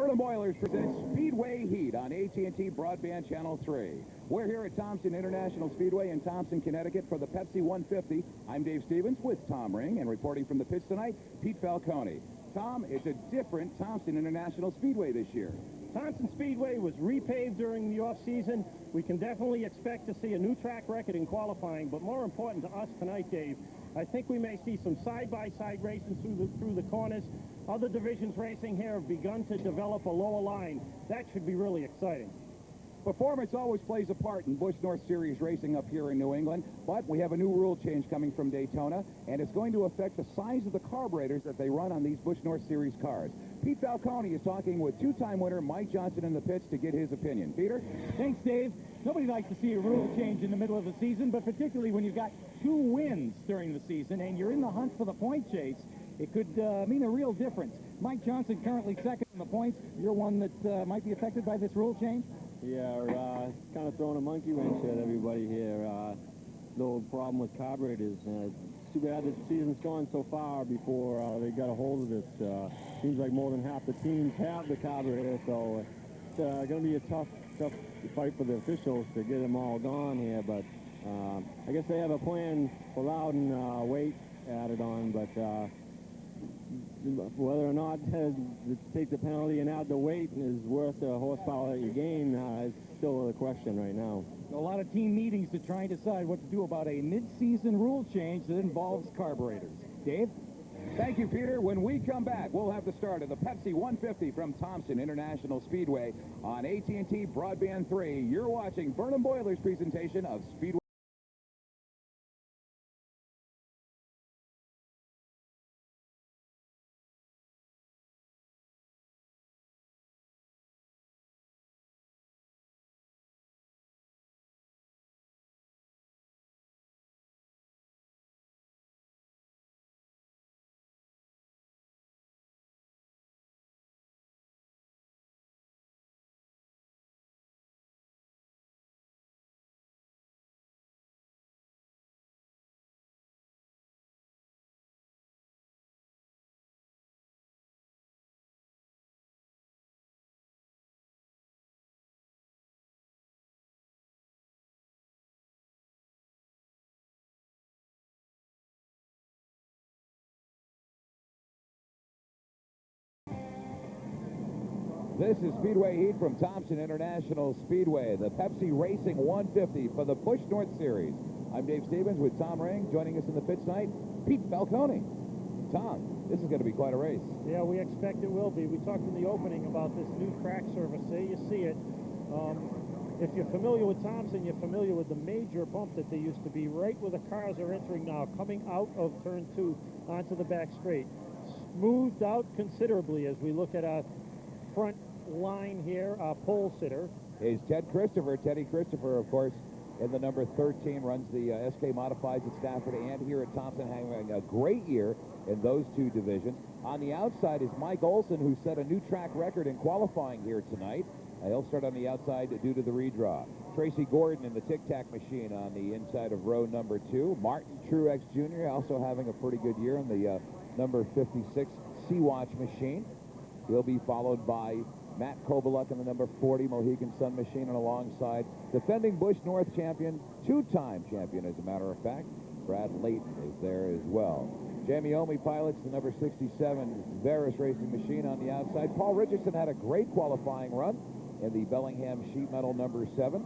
Burnham Oilers presents Speedway Heat on AT&T Broadband Channel 3. We're here at Thompson International Speedway in Thompson, Connecticut for the Pepsi 150. I'm Dave Stevens with Tom Ring, and reporting from the pits tonight, Pete Falcone. Tom, it's a different Thompson International Speedway this year. Thompson Speedway was repaved during the off-season. We can definitely expect to see a new track record in qualifying, but more important to us tonight, Dave, I think we may see some side-by-side racing through the corners. Other divisions racing here have begun to develop a lower line. That should be really exciting. Performance always plays a part in Busch North Series racing up here in New England, but we have a new rule change coming from Daytona, and it's going to affect the size of the carburetors that they run on these Busch North Series cars. Pete Falcone is talking with two-time winner Mike Johnson in the pits to get his opinion. Peter? Thanks, Dave. Nobody likes to see a rule change in the middle of the season, but particularly when you've got 2 wins during the season and you're in the hunt for the point chase, it could mean a real difference. Mike Johnson currently second in the points. You're one that might be affected by this rule change? Yeah, kind of throwing a monkey wrench at everybody here. Little problem with carburetors. It's too bad the season's gone so far before they got a hold of this. Seems like more than half the teams have the carburetor, so it's going to be a tough fight for the officials to get them all gone here. But I guess they have a plan for Loudon weight added on, but whether or not to take the penalty and add the weight is worth the horsepower that you gain is still a question right now. A lot of team meetings to try and decide what to do about a mid-season rule change that involves carburetors. Dave? Thank you, Peter. When we come back, we'll have the start of the Pepsi 150 from Thompson International Speedway on AT&T Broadband 3. You're watching Burnham Boilers' presentation of Speedway. This is Speedway Heat from Thompson International Speedway, the Pepsi Racing 150 for the Busch North Series. I'm Dave Stevens with Tom Ring. Joining us in the pits tonight, Pete Falcone. Tom, this is going to be quite a race. Yeah, we expect it will be. We talked in the opening about this new track surface. There you see it. If you're familiar with Thompson, you're familiar with the major bump that there used to be right where the cars are entering now, coming out of turn 2 onto the back straight. Smoothed out considerably as we look at our front line here, our pole sitter is Teddy Christopher, of course, in the number 13, runs the SK Modifieds at Stafford and here at Thompson, having a great year in those 2 divisions. On the outside is Mike Olson, who set a new track record in qualifying here tonight. He'll start on the outside due to the redraw. Tracy Gordon in the Tic Tac machine on the inside of row number 2. Martin Truex Jr. also having a pretty good year in the number 56 Sea-Watch machine. He'll be followed by Matt Kovaluk in the number 40 Mohegan Sun machine, and alongside defending Busch North champion, 2-time champion as a matter of fact, Brad Layton is there as well. Jamie Omi pilots the number 67 Veris Racing machine on the outside. Paul Richardson had a great qualifying run in the Bellingham Sheet Metal number 7.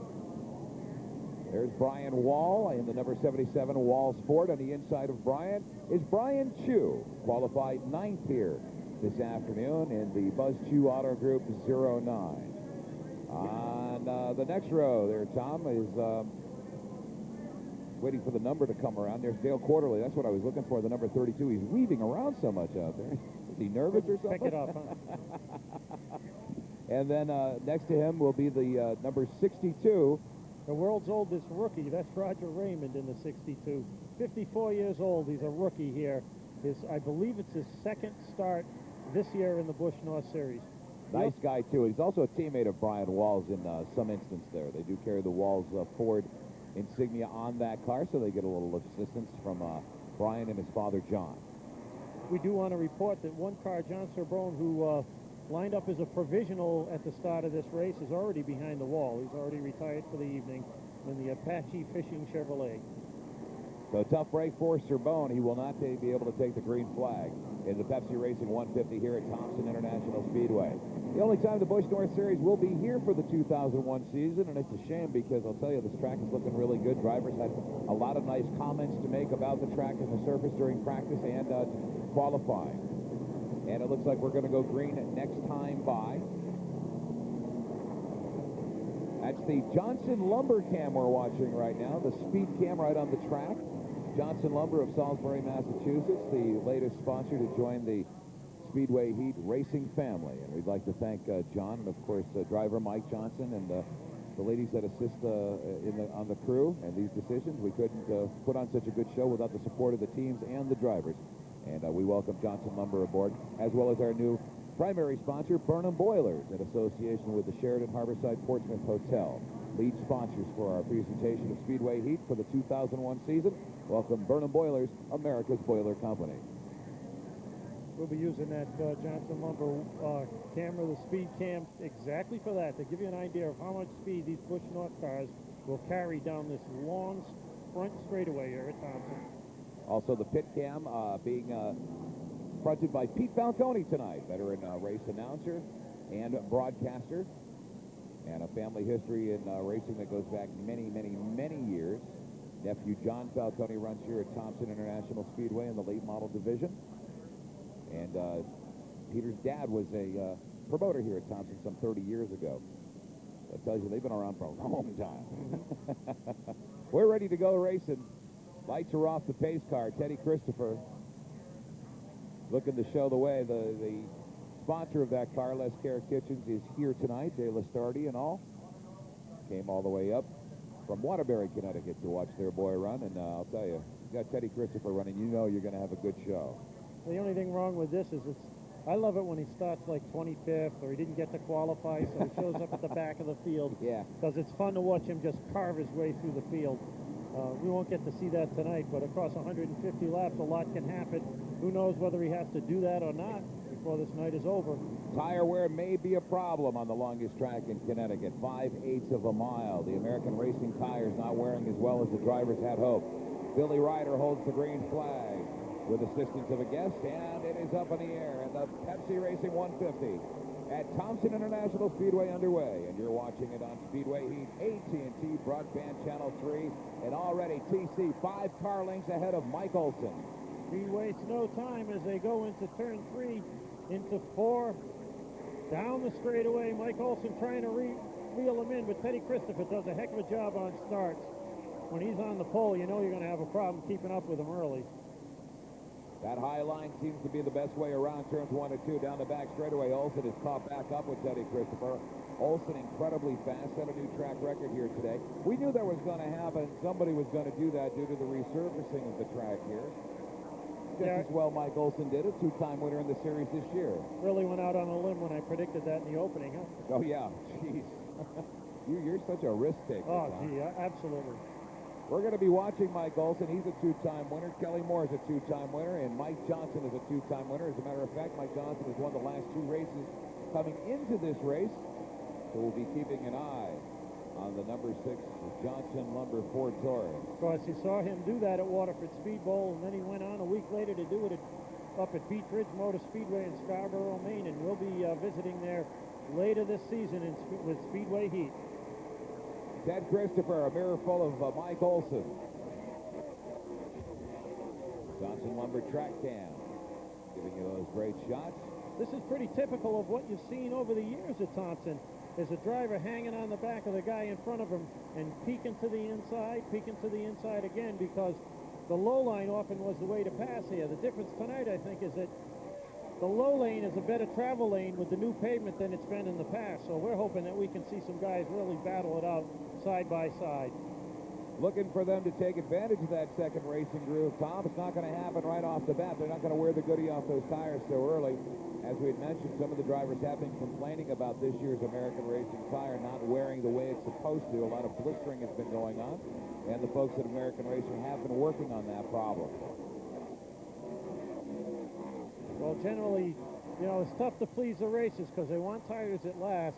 There's Brian Wall in the number 77 Wall Sport. On the inside of Brian is Brian Chu, qualified 9th here this afternoon in the Buzz Chu Auto Group 09. On the next row there, Tom, is waiting for the number to come around. There's Dale Quarterly. That's what I was looking for, the number 32. He's weaving around so much out there. Is he nervous or something? Pick it up, huh? And then next to him will be the number 62. The world's oldest rookie, that's Roger Raymond in the 62. 54 years old. He's a rookie here. I believe it's his 2nd start this year in the Busch North Series. Nice guy, too. He's also a teammate of Brian Wall's in some instance there. They do carry the Wall's Ford insignia on that car, so they get a little assistance from Brian and his father, John. We do want to report that one car, John Sorbonne, who lined up as a provisional at the start of this race, is already behind the wall. He's already retired for the evening in the Apache Fishing Chevrolet. So tough break for Cerbone. He will not be able to take the green flag in the Pepsi Racing 150 here at Thompson International Speedway. The only time the Busch North Series will be here for the 2001 season, and it's a shame because I'll tell you, this track is looking really good. Drivers had a lot of nice comments to make about the track and the surface during practice and qualifying. And it looks like we're going to go green next time by. That's the Johnson Lumber Cam we're watching right now, the speed cam right on the track. Johnson Lumber of Salisbury, Massachusetts, the latest sponsor to join the Speedway Heat racing family. And we'd like to thank John and, of course, driver Mike Johnson and the ladies that assist on the crew and these decisions. We couldn't put on such a good show without the support of the teams and the drivers. And we welcome Johnson Lumber aboard, as well as our new primary sponsor, Burnham Boilers, in association with the Sheraton Harborside Portsmouth Hotel. Lead sponsors for our presentation of Speedway Heat for the 2001 season. Welcome Burnham Boilers, America's Boiler Company. We'll be using that Johnson Lumber camera, the speed cam, exactly for that, to give you an idea of how much speed these Busch North cars will carry down this long front straightaway here at Thompson. Also the pit cam being fronted by Pete Falcone tonight, veteran race announcer and broadcaster, and a family history in racing that goes back many, many, many years. Nephew John Falcone runs here at Thompson International Speedway in the late model division. And Peter's dad was a promoter here at Thompson some 30 years ago. That tells you they've been around for a long time. We're ready to go racing. Lights are off the pace car. Teddy Christopher looking to show the way. The sponsor of that car, Les Care Kitchens, is here tonight. Jay Listardi and all came all the way up from Waterbury, Connecticut to watch their boy run. And I'll tell you, you got Teddy Christopher running, you know you're going to have a good show. The only thing wrong with this is I love it when he starts like 25th or he didn't get to qualify, so he shows up at the back of the field. Yeah. Because it's fun to watch him just carve his way through the field. We won't get to see that tonight, but across 150 laps, a lot can happen. Who knows whether he has to do that or not before this night is over. Tire wear may be a problem on the longest track in Connecticut, 5/8 of a mile. The American Racing tires not wearing as well as the drivers had hoped. Billy Ryder holds the green flag with assistance of a guest, and it is up in the air. And the Pepsi Racing 150 at Thompson International Speedway underway. And you're watching it on Speedway Heat, AT&T Broadband Channel 3. And already TC 5 car lengths ahead of Mike Olson. He wastes no time as they go into turn 3, into 4. Down the straightaway, Mike Olson trying to reel him in, but Teddy Christopher does a heck of a job on starts. When he's on the pole, you know you're going to have a problem keeping up with him early. That high line seems to be the best way around turns 1 and 2. Down the back straightaway, Olson is caught back up with Teddy Christopher. Olson incredibly fast, set a new track record here today. We knew that was going to happen. Somebody was going to do that due to the resurfacing of the track here. Just as well Mike Olson did, a 2-time winner in the series this year. Really went out on a limb when I predicted that in the opening, huh? Oh, yeah. Jeez. You're such a risk taker. Oh, gee, absolutely. We're going to be watching Mike Olson. He's a 2-time winner. Kelly Moore is a 2-time winner. And Mike Johnson is a 2-time winner. As a matter of fact, Mike Johnson has won the last 2 races coming into this race. So we'll be keeping an eye on the number 6 Johnson Lumber Ford Taurus. Of course, you saw him do that at Waterford Speed Bowl, and then he went on a week later to do it up at Beach Ridge Motor Speedway in Scarborough, Maine, and we'll be visiting there later this season with Speedway Heat. Ted Christopher, a mirror full of Mike Olson. Johnson Lumber track cam, giving you those great shots. This is pretty typical of what you've seen over the years at Thompson. There's a driver hanging on the back of the guy in front of him and peeking to the inside again, because the low line often was the way to pass here. The difference tonight, I think, is that the low lane is a better travel lane with the new pavement than it's been in the past. So we're hoping that we can see some guys really battle it out side by side. Looking for them to take advantage of that second racing groove, Tom. It's not going to happen right off the bat. They're not going to wear the goodie off those tires so early. As we had mentioned, some of the drivers have been complaining about this year's American Racing tire not wearing the way it's supposed to. A lot of blistering has been going on, and the folks at American Racing have been working on that problem. Well, generally, you know, it's tough to please the racers because they want tires that last.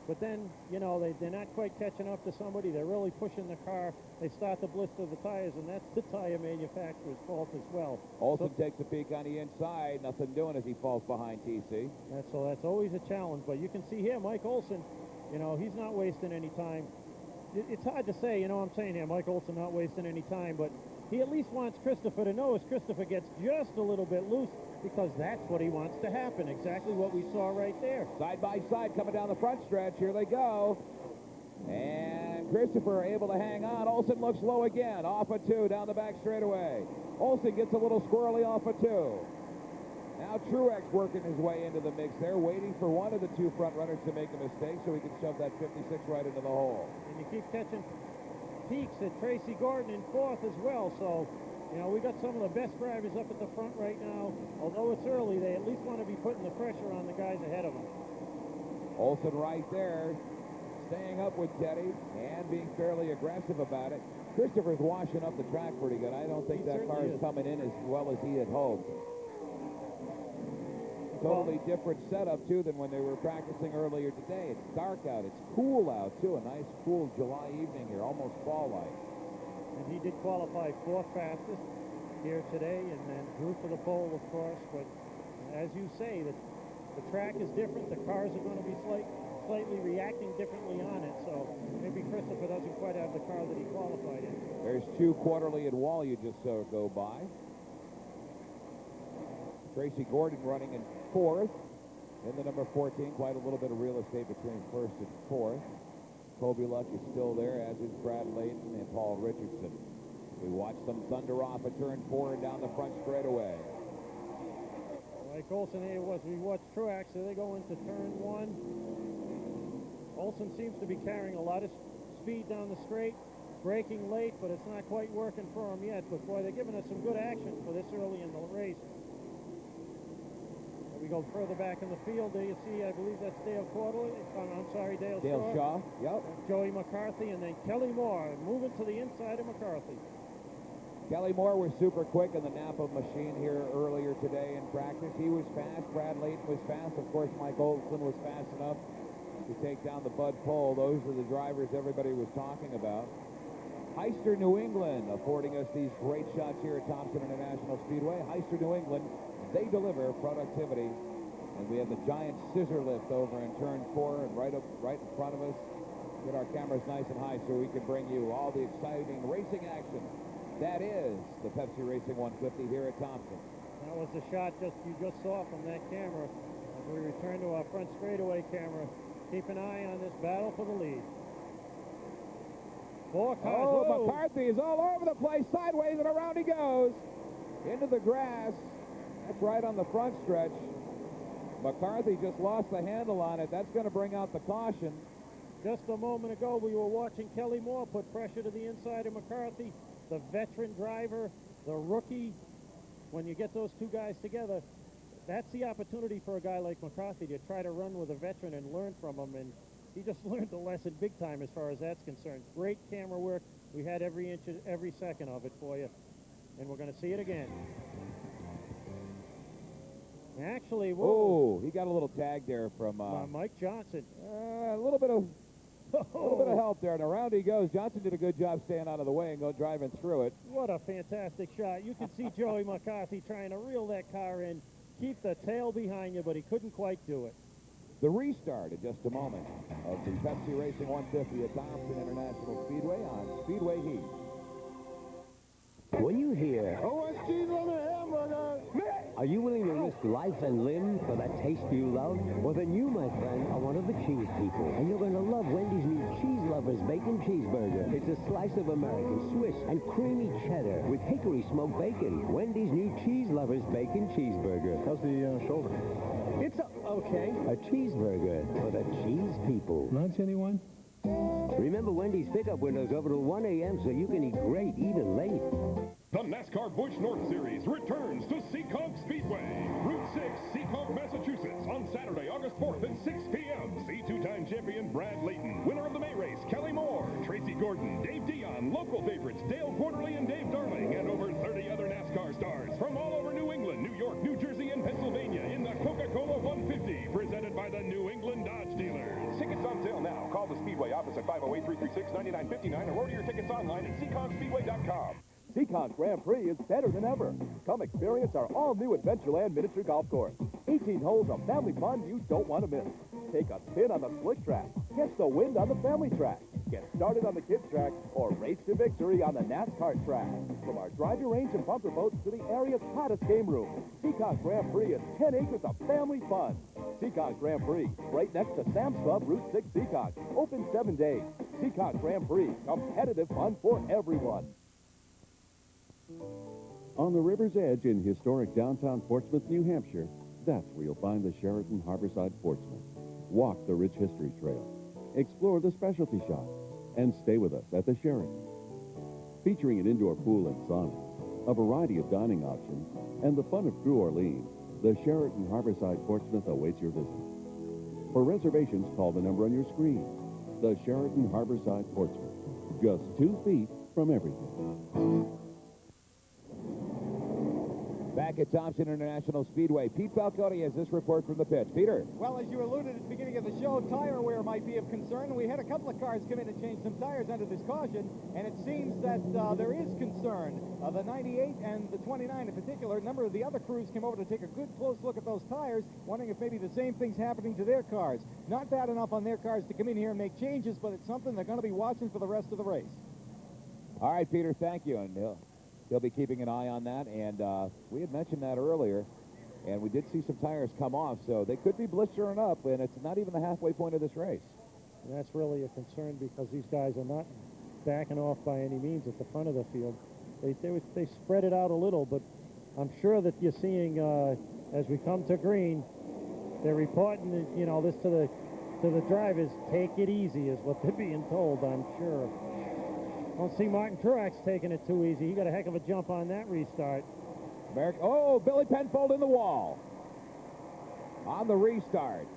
But then, you know, they're not quite catching up to somebody. They're really pushing the car. They start to blister the tires, and that's the tire manufacturer's fault as well. Olsen takes a peek on the inside. Nothing doing as he falls behind TC. So that's always a challenge. But you can see here, Mike Olsen, you know, he's not wasting any time. It's hard to say, you know what I'm saying here, Mike Olsen not wasting any time, but he at least wants Christopher to know as Christopher gets just a little bit loose, because that's what he wants to happen, exactly what we saw right there. Side by side coming down the front stretch. Here they go. And Christopher able to hang on. Olsen looks low again. Off a 2 down the back straightaway. Olsen gets a little squirrely off a 2. Now Truex working his way into the mix there, waiting for one of the two front runners to make a mistake so he can shove that 56 right into the hole. And you keep catching peaks at Tracy Gordon in 4th as well, so you know, we got some of the best drivers up at the front right now. Although it's early, they at least want to be putting the pressure on the guys ahead of them. Olsen right there, staying up with Teddy and being fairly aggressive about it. Christopher's washing up the track pretty good. I don't think that car is coming in as well as he had hoped. Totally different setup, too, than when they were practicing earlier today. It's dark out. It's cool out, too. A nice, cool July evening here, almost fall-like. And he did qualify 4th fastest here today, and then drew for the pole, of course. But as you say, the track is different. The cars are going to be slightly reacting differently on it. So maybe Christopher doesn't quite have the car that he qualified in. There's 2 Quarterly and Wall you just saw go by. Tracy Gordon running in 4th in the number 14. Quite a little bit of real estate between 1st and 4th. Kobe Luck is still there, as is Brad Layton and Paul Richardson. We watch them thunder off at turn 4 and down the front straightaway. Like Olsen here was, we watched Truex, so they go into turn 1. Olsen seems to be carrying a lot of speed down the straight, braking late, but it's not quite working for him yet. But boy, they're giving us some good action for this early in the race. We go further back in the field. There you see, I believe that's Dale Quarterly. I'm sorry, Dale Shaw. Yep. Joey McCarthy, and then Kelly Moore moving to the inside of McCarthy. Kelly Moore was super quick in the Napa machine here earlier today in practice. He was fast. Brad Layton was fast. Of course, Mike Olsen was fast enough to take down the Bud Pole. Those are the drivers everybody was talking about. Heister, New England, affording us these great shots here at Thompson International Speedway. Heister, New England, they deliver productivity. And we have the giant scissor lift over in turn 4 and right in front of us. Get our cameras nice and high so we can bring you all the exciting racing action. That is the Pepsi Racing 150 here at Thompson. That was the shot you just saw from that camera. As we return to our front straightaway camera, keep an eye on this battle for the lead. 4 cars. Oh, McCarthy is all over the place, sideways and around he goes. Into the grass. That's right on the front stretch. McCarthy just lost the handle on it. That's going to bring out the caution. Just a moment ago, we were watching Kelly Moore put pressure to the inside of McCarthy. The veteran driver, the rookie. When you get those two guys together, that's the opportunity for a guy like McCarthy to try to run with a veteran and learn from him. And he just learned the lesson big time as far as that's concerned. Great camera work. We had every inch, every second of it for you. And we're going to see it again. Actually, whoa, he got a little tag there from Mike Johnson. A little bit of help there, and around he goes. Johnson did a good job staying out of the way and go driving through it. What a fantastic shot. You can see Joey McCarthy trying to reel that car in, keep the tail behind you, but he couldn't quite do it. The restart in just a moment of the Pepsi Racing 150 at Thompson International Speedway on Speedway Heat. When you hear, Oh, it's cheese on the hamburger! are you willing to risk life and limb for that taste you love? Well, then you, my friend, are one of the cheese people. And you're going to love Wendy's new Cheese Lovers Bacon Cheeseburger. It's a slice of American, Swiss, and creamy cheddar with hickory smoked bacon. Wendy's new Cheese Lovers Bacon Cheeseburger. How's the shoulder? It's okay. A cheeseburger for the cheese people. Lunch, anyone? Remember Wendy's pickup windows over till 1 a.m. so you can eat great even late. The NASCAR Busch North Series returns to Seekonk Speedway, Route 6, Seekonk, Massachusetts, on Saturday, August 4th at 6 p.m. See two-time champion Brad Layton, winner of the May race, Kelly Moore, Tracy Gordon, Dave Dion, local favorites Dale Quarterly and Dave Darling, and over 30 other NASCAR stars from all over New England, New York, New Jersey, and Pennsylvania in the Coca-Cola 150. by the New England Dodge dealers. Tickets on sale now. Call the Speedway office at 508-336-9959 or order your tickets online at seekonkspeedway.com. Seacon's Grand Prix is better than ever. Come experience our all-new Adventureland miniature golf course. 18 holes of family fun you don't want to miss. Take a spin on the slick track. Catch the wind on the family track. Get started on the kids track or race to victory on the NASCAR track. From our drive-your-range and bumper boats to the area's hottest game room, Seacon's Grand Prix is 10 acres of family fun. Seacon's Grand Prix, right next to Sam's Club, Route 6 Seacon. Open 7 days. Seacon's Grand Prix, competitive fun for everyone. On the river's edge in historic downtown Portsmouth, New Hampshire, that's where you'll find the Sheraton Harborside Portsmouth. Walk the rich history trail, explore the specialty shops, and stay with us at the Sheraton. Featuring an indoor pool and sauna, a variety of dining options, and the fun of True Orleans, the Sheraton Harborside Portsmouth awaits your visit. For reservations, call the number on your screen. The Sheraton Harborside Portsmouth, just 2 feet from everything. Back at Thompson International Speedway, Pete Falcone has this report from the pits. Peter. Well, as you alluded at the beginning of the show, tire wear might be of concern. We had a couple of cars come in and change some tires under this caution, and it seems that there is concern. The 98 and the 29 in particular, a number of the other crews came over to take a good close look at those tires, wondering if maybe the same thing's happening to their cars. Not bad enough on their cars to come in here and make changes, but it's something they're going to be watching for the rest of the race. All right, Peter, thank you. And he'll be keeping an eye on that, and we had mentioned that earlier, and we did see some tires come off, so they could be blistering up, and it's not even the halfway point of this race. And that's really a concern because these guys are not backing off by any means at the front of the field. They spread it out a little, but I'm sure that you're seeing as we come to green, they're reporting, this to the drivers. Take it easy is what they're being told, I'm sure. Don't see Martin Truex taking it too easy. He got a heck of a jump on that restart. Billy Penfold in the wall on the restart.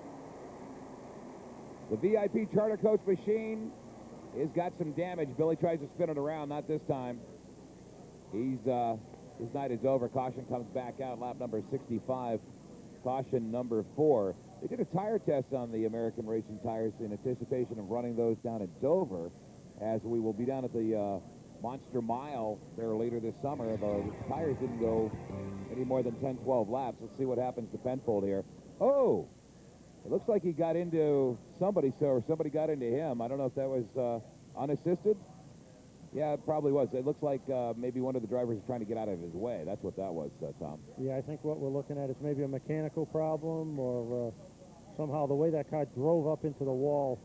The VIP charter coach machine has got some damage. Billy tries to spin it around, not this time. His night is over. Caution comes back out, lap number 65. Caution number 4. They did a tire test on the American Racing tires in anticipation of running those down at Dover, as we will be down at the Monster Mile there later this summer. The tires didn't go any more than 10, 12 laps. Let's see what happens to Penfold here. Oh, it looks like he got into somebody, or somebody got into him. I don't know if that was unassisted. Yeah, it probably was. It looks like maybe one of the drivers is trying to get out of his way. That's what that was, Tom. Yeah, I think what we're looking at is maybe a mechanical problem, or somehow the way that car drove up into the wall,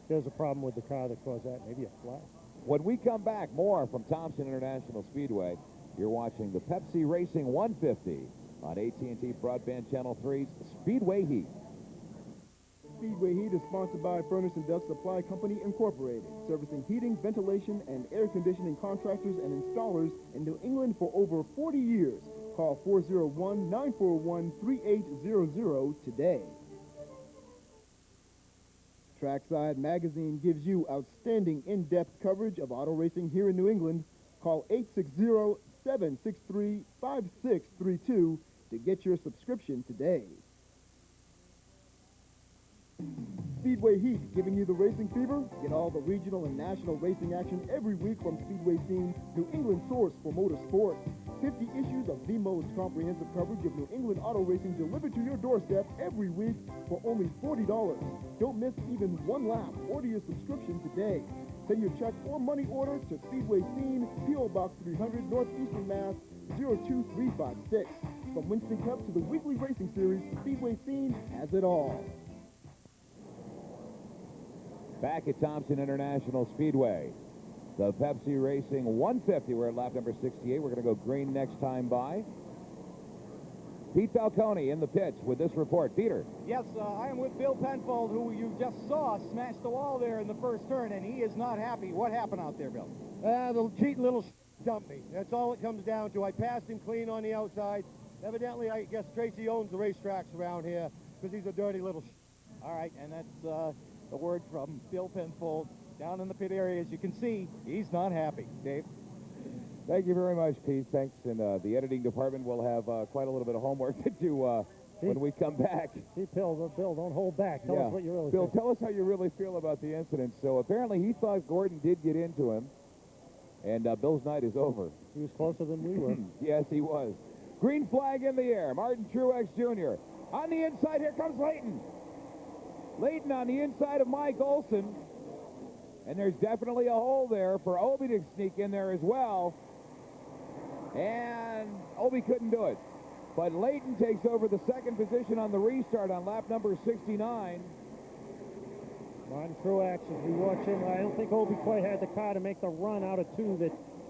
there's a problem with the car that caused that. Maybe a flat. When we come back, more from Thompson International Speedway. You're watching the Pepsi Racing 150 on AT&T Broadband Channel 3's Speedway Heat. Speedway Heat is sponsored by Furnace and Duct Supply Company, Incorporated, servicing heating, ventilation, and air conditioning contractors and installers in New England for over 40 years. Call 401-941-3800 today. Trackside Magazine gives you outstanding in-depth coverage of auto racing here in New England. Call 860-763-5632 to get your subscription today. Speedway Heat, giving you the racing fever. Get all the regional and national racing action every week from Speedway Scene, New England source for motorsport. 50 issues of the most comprehensive coverage of New England auto racing delivered to your doorstep every week for only $40. Don't miss even one lap. Order your subscription today. Send your check or money order to Speedway Scene, P.O. Box 300, Northeastern Mass, 02356. From Winston Cup to the weekly racing series, Speedway Scene has it all. Back at Thompson International Speedway, the Pepsi Racing 150. We're at lap number 68. We're going to go green next time by. Pete Falcone in the pits with this report. Peter. Yes, I am with Bill Penfold, who you just saw smash the wall there in the first turn, and he is not happy. What happened out there, Bill? The cheating little dumped me. That's all it comes down to. I passed him clean on the outside. Evidently, I guess Tracy owns the racetracks around here because he's a dirty little All right, and that's a word from Bill Penfold down in the pit area. As you can see, he's not happy. Dave? Thank you very much, Pete. Thanks. And the editing department will have quite a little bit of homework to do when we come back. See, Bill, don't hold back. Tell us what you really Bill, think. tell us how you really feel about the incident. So apparently he thought Gordon did get into him, and Bill's night is over. He was closer than we were. Yes, he was. Green flag in the air. Martin Truex Jr. On the inside, here comes Leighton. Leighton on the inside of Mike Olson. And there's definitely a hole there for Obi to sneak in there as well. And Obi couldn't do it. But Leighton takes over the second position on the restart on lap number 69. Martin Truex, as we watch him, I don't think Obi quite had the car to make the run out of two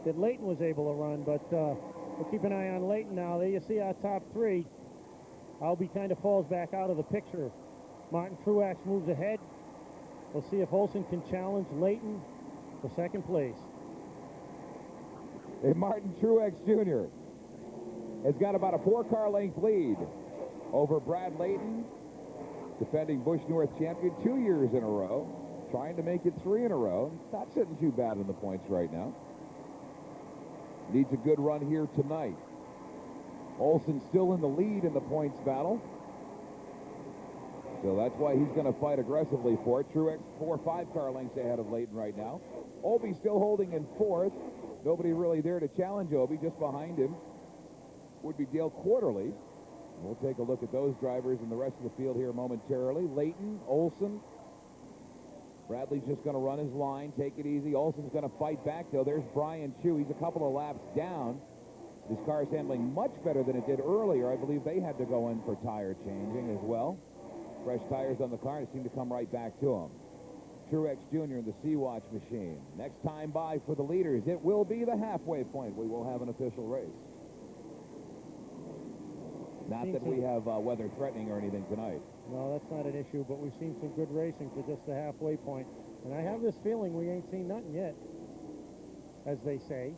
that Leighton was able to run, but we'll keep an eye on Leighton now. There you see our top three. Obi kind of falls back out of the picture. Martin Truex moves ahead. We'll see if Olson can challenge Leighton for second place. And Martin Truex Jr. has got about a 4-car length lead over Brad Leighton, defending Busch North champion 2 years in a row, trying to make it 3 in a row. Not sitting too bad in the points right now. Needs a good run here tonight. Olson still in the lead in the points battle. So that's why he's going to fight aggressively for it. Truex 4 or 5-car lengths ahead of Leighton right now. Obi still holding in 4th. Nobody really there to challenge Obi. Just behind him would be Dale Quarterly. We'll take a look at those drivers and the rest of the field here momentarily. Leighton, Olson. Bradley's just going to run his line, take it easy. Olson's going to fight back, though. There's Brian Chu. He's a couple of laps down. His car is handling much better than it did earlier. I believe they had to go in for tire changing as well. Fresh tires on the car, and it seemed to come right back to him. Truex Jr. in the Sea-Watch machine. Next time by for the leaders, it will be the halfway point. We will have an official race. Not that we have weather threatening or anything tonight. No, that's not an issue, but we've seen some good racing for just the halfway point. And I have this feeling we ain't seen nothing yet, as they say.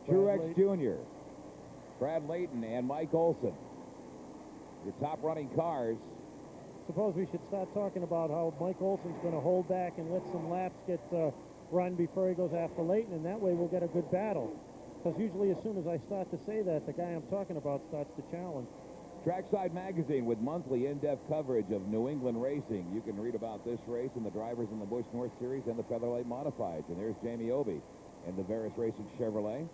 Truex Jr., Brad Leighton, and Mike Olson. Your top running cars. Suppose we should start talking about how Mike Olson's going to hold back and let some laps get run before he goes after Leighton, and that way we'll get a good battle. Because usually as soon as I start to say that, the guy I'm talking about starts to challenge. Trackside Magazine with monthly in-depth coverage of New England racing. You can read about this race and the drivers in the Busch North Series and the Featherlight Modifieds. And there's Jamie Obi and the Veris Racing Chevrolet.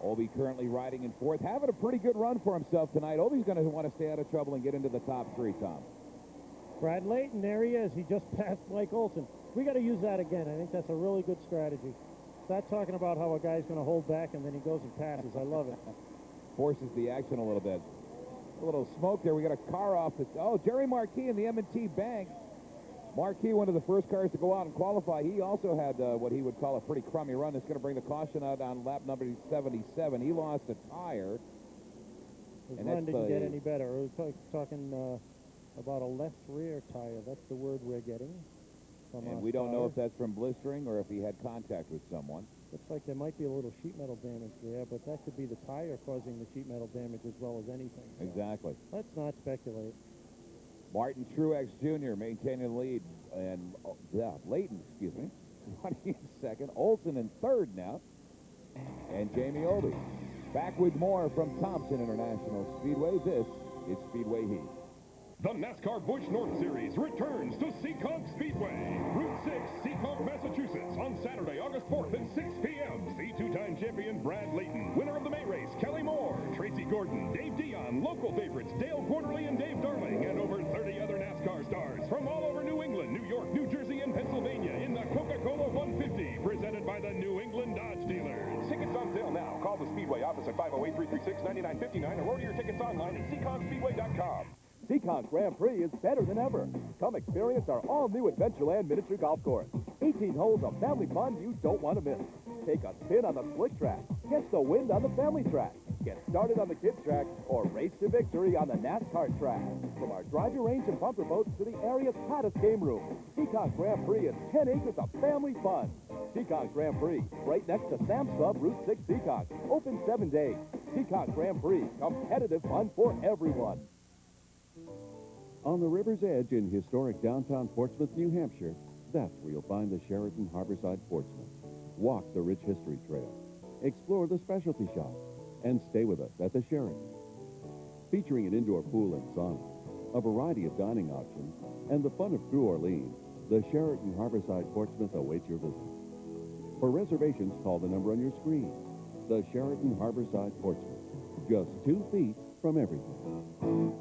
Obi currently riding in 4th, having a pretty good run for himself tonight. Obi's going to want to stay out of trouble and get into the top 3, Tom. Brad Leighton, there he is. He just passed Mike Olson. We got to use that again. I think that's a really good strategy. Start talking about how a guy's going to hold back and then he goes and passes. I love it. Forces the action a little bit. A little smoke there. We got a car off the... Oh, Jerry Marquis in the M&T Bank. Marquis, one of the first cars to go out and qualify. He also had what he would call a pretty crummy run. It's going to bring the caution out on lap number 77. He lost a tire. His run didn't get any better. We're talking about a left rear tire. That's the word we're getting. And we don't know if that's from blistering or if he had contact with someone. Looks like there might be a little sheet metal damage there, but that could be the tire causing the sheet metal damage as well as anything. So exactly. Let's not speculate. Martin Truex Jr. maintaining the lead, and Leighton, excuse me, running in 2nd. Olson in 3rd now, and Jamie Obi. Back with more from Thompson International Speedway. This is Speedway Heat. The NASCAR Busch North Series returns to Seekonk Speedway, Route 6, Seekonk, Massachusetts, on Saturday, August 4th at 6 p.m. See two-time champion Brad Leighton, winner of the May race, Kelly Moore, Tracy Gordon, Dave Dion, local favorites Dale Quarterly and Dave Darling, and over 30 other NASCAR stars from all over New England, New York, New Jersey, and Pennsylvania in the Coca-Cola 150, presented by the New England Dodge dealers. Tickets on sale now. Call the Speedway office at 508-336-9959 or order your tickets online at SeekonkSpeedway.com. Seekonk Grand Prix is better than ever. Come experience our all-new Adventureland miniature golf course. 18 holes of family fun you don't want to miss. Take a spin on the slick track. Catch the wind on the family track. Get started on the kids track or race to victory on the NASCAR track. From our drive your range and bumper boats to the area's hottest game room, Seekonk Grand Prix is 10 acres of family fun. Seekonk Grand Prix, right next to Sam's Club, Route 6 Seekonk. Open 7 days. Seekonk Grand Prix, competitive fun for everyone. On the river's edge in historic downtown Portsmouth, New Hampshire, that's where you'll find the Sheraton Harborside Portsmouth. Walk the rich history trail, explore the specialty shops, and stay with us at the Sheraton. featuring an indoor pool and sauna, a variety of dining options, and the fun of True Orleans, the Sheraton Harborside Portsmouth awaits your visit. For reservations, call the number on your screen. The Sheraton Harborside Portsmouth, just 2 feet from everything.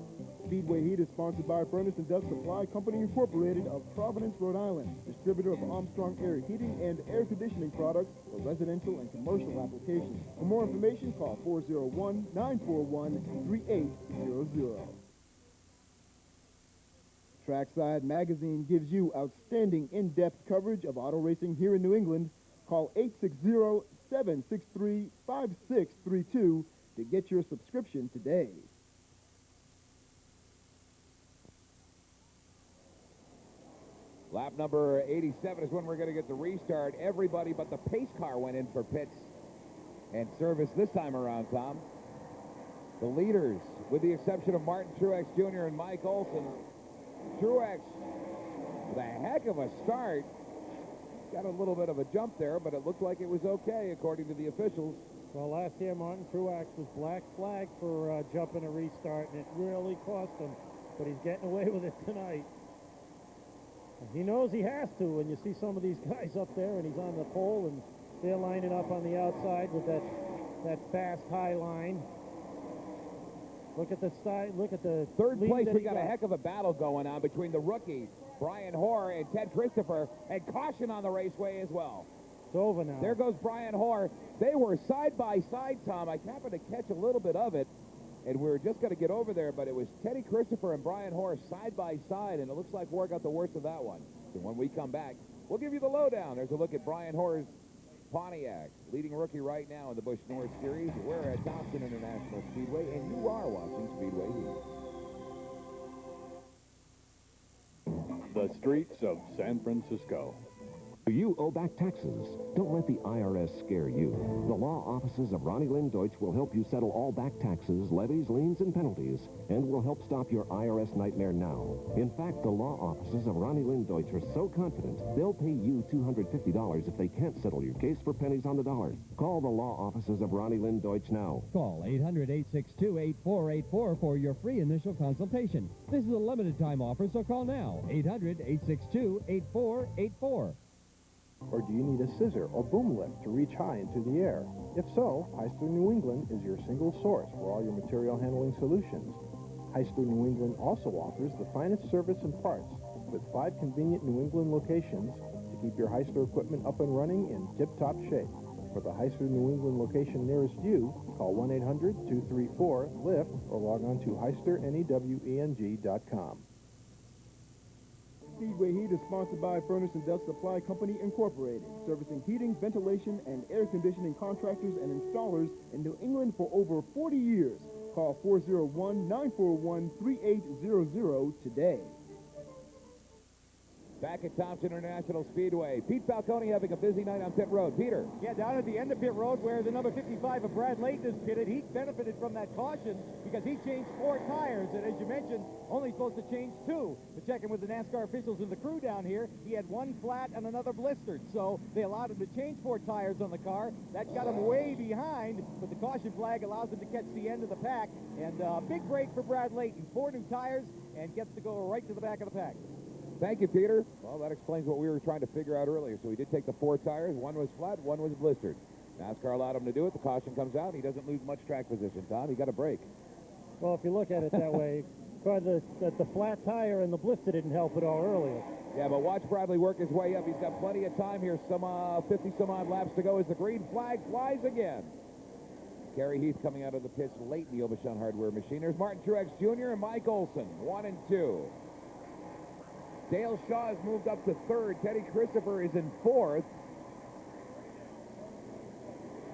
Speedway Heat is sponsored by Furnace and Dust Supply Company Incorporated of Providence, Rhode Island, distributor of Armstrong Air Heating and Air Conditioning products for residential and commercial applications. For more information, call 401-941-3800. Trackside Magazine gives you outstanding in-depth coverage of auto racing here in New England. Call 860-763-5632 to get your subscription today. Lap number 87 is when we're going to get the restart. Everybody but the pace car went in for pits and service this time around, Tom. The leaders, with the exception of Martin Truex Jr. and Mike Olson. Truex, with a heck of a start, got a little bit of a jump there, but it looked like it was okay, according to the officials. Well, last year, Martin Truex was black flagged for jumping a restart, and it really cost him. But he's getting away with it tonight. He knows he has to, and you see some of these guys up there, and he's on the pole, and they're lining up on the outside with that fast high line. Look at the side. Look at the third place. We got a heck of a battle going on between the rookies, Brian Hoare and Ted Christopher, and caution on the raceway as well. It's over now. There goes Brian Hoare. They were side by side, Tom. I happened to catch a little bit of it. And we were just going to get over there, but it was Teddy Christopher and Brian Hoare side by side, and it looks like Hoare got the worst of that one. So when we come back, we'll give you the lowdown. There's a look at Brian Hoare's Pontiac, leading rookie right now in the Busch North Series. We're at Thompson International Speedway, and you are watching Speedway Heat. The streets of San Francisco. Do you owe back taxes? Don't let the IRS scare you. The law offices of Ronnie Lynn Deutsch will help you settle all back taxes, levies, liens, and penalties, and will help stop your IRS nightmare now. In fact, the law offices of Ronnie Lynn Deutsch are so confident they'll pay you $250 if they can't settle your case for pennies on the dollar. Call the law offices of Ronnie Lynn Deutsch now. Call 800-862-8484 for your free initial consultation. This is a limited time offer, so call now. 800-862-8484. Or do you need a scissor or boom lift to reach high into the air? If so, Heister New England is your single source for all your material handling solutions. Heister New England also offers the finest service and parts with 5 convenient New England locations to keep your Heister equipment up and running in tip-top shape. For the Heister New England location nearest you, call 1-800-234-LIFT or log on to HeisterNEWENG.com. Speedway Heat is sponsored by Furnace and Dust Supply Company Incorporated, servicing heating, ventilation, and air conditioning contractors and installers in New England for over 40 years. Call 401-941-3800 today. Back at Thompson International Speedway, Pete Falcone having a busy night on pit road. Peter. Yeah, down at the end of pit road where the number 55 of Brad Layton is pitted, he benefited from that caution because he changed 4 tires, and as you mentioned, only supposed to change 2. But checking with the NASCAR officials and the crew down here, he had 1 flat and another blistered, so they allowed him to change 4 tires on the car. That got him way behind, but the caution flag allows him to catch the end of the pack, and big break for Brad Layton. 4 new tires and gets to go right to the back of the pack. Thank you, Peter. Well, that explains what we were trying to figure out earlier. So he did take the 4 tires. 1 was flat, 1 was blistered. NASCAR allowed him to do it. The caution comes out. He doesn't lose much track position, Tom. He got a break. Well, if you look at it that way, the flat tire and the blister didn't help at all earlier. Yeah, but watch Bradley work his way up. He's got plenty of time here. Some 50-some-odd laps to go as the green flag flies again. Gary Heath coming out of the pits late in the Aubuchon hardware machine. There's Martin Truex Jr. and Mike Olson, 1 and 2. Dale Shaw has moved up to 3rd. Teddy Christopher is in 4th.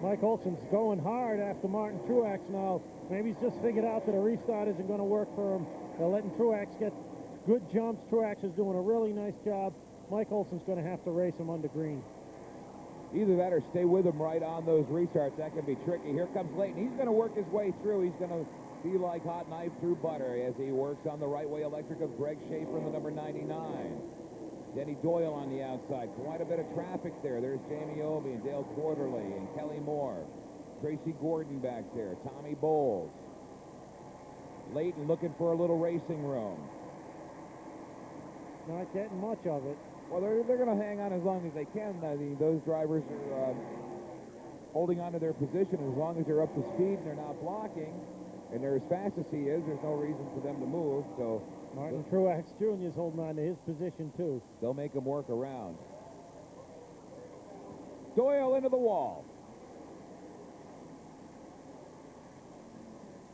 Mike Olson's going hard after Martin Truex now. Maybe he's just figured out that a restart isn't going to work for him. They're letting Truex get good jumps. Truex is doing a really nice job. Mike Olson's going to have to race him under green. Either that or stay with him right on those restarts. That can be tricky. Here comes Layton. He's going to work his way through. He's going to be like hot knife through butter as he works on the right way electric of Greg Schaefer in the number 99. Denny Doyle on the outside. Quite a bit of traffic there. There's Jamie Obey and Dale Quarterly and Kelly Moore. Tracy Gordon back there. Tommy Bowles. Leighton looking for a little racing room. Not getting much of it. Well, they're going to hang on as long as they can. I mean, those drivers are holding on to their position as long as they're up to speed and they're not blocking, and they're as fast as he is. There's no reason for them to move. So Martin Truex Jr. is holding on to his position too. They'll make him work around. Doyle into the wall.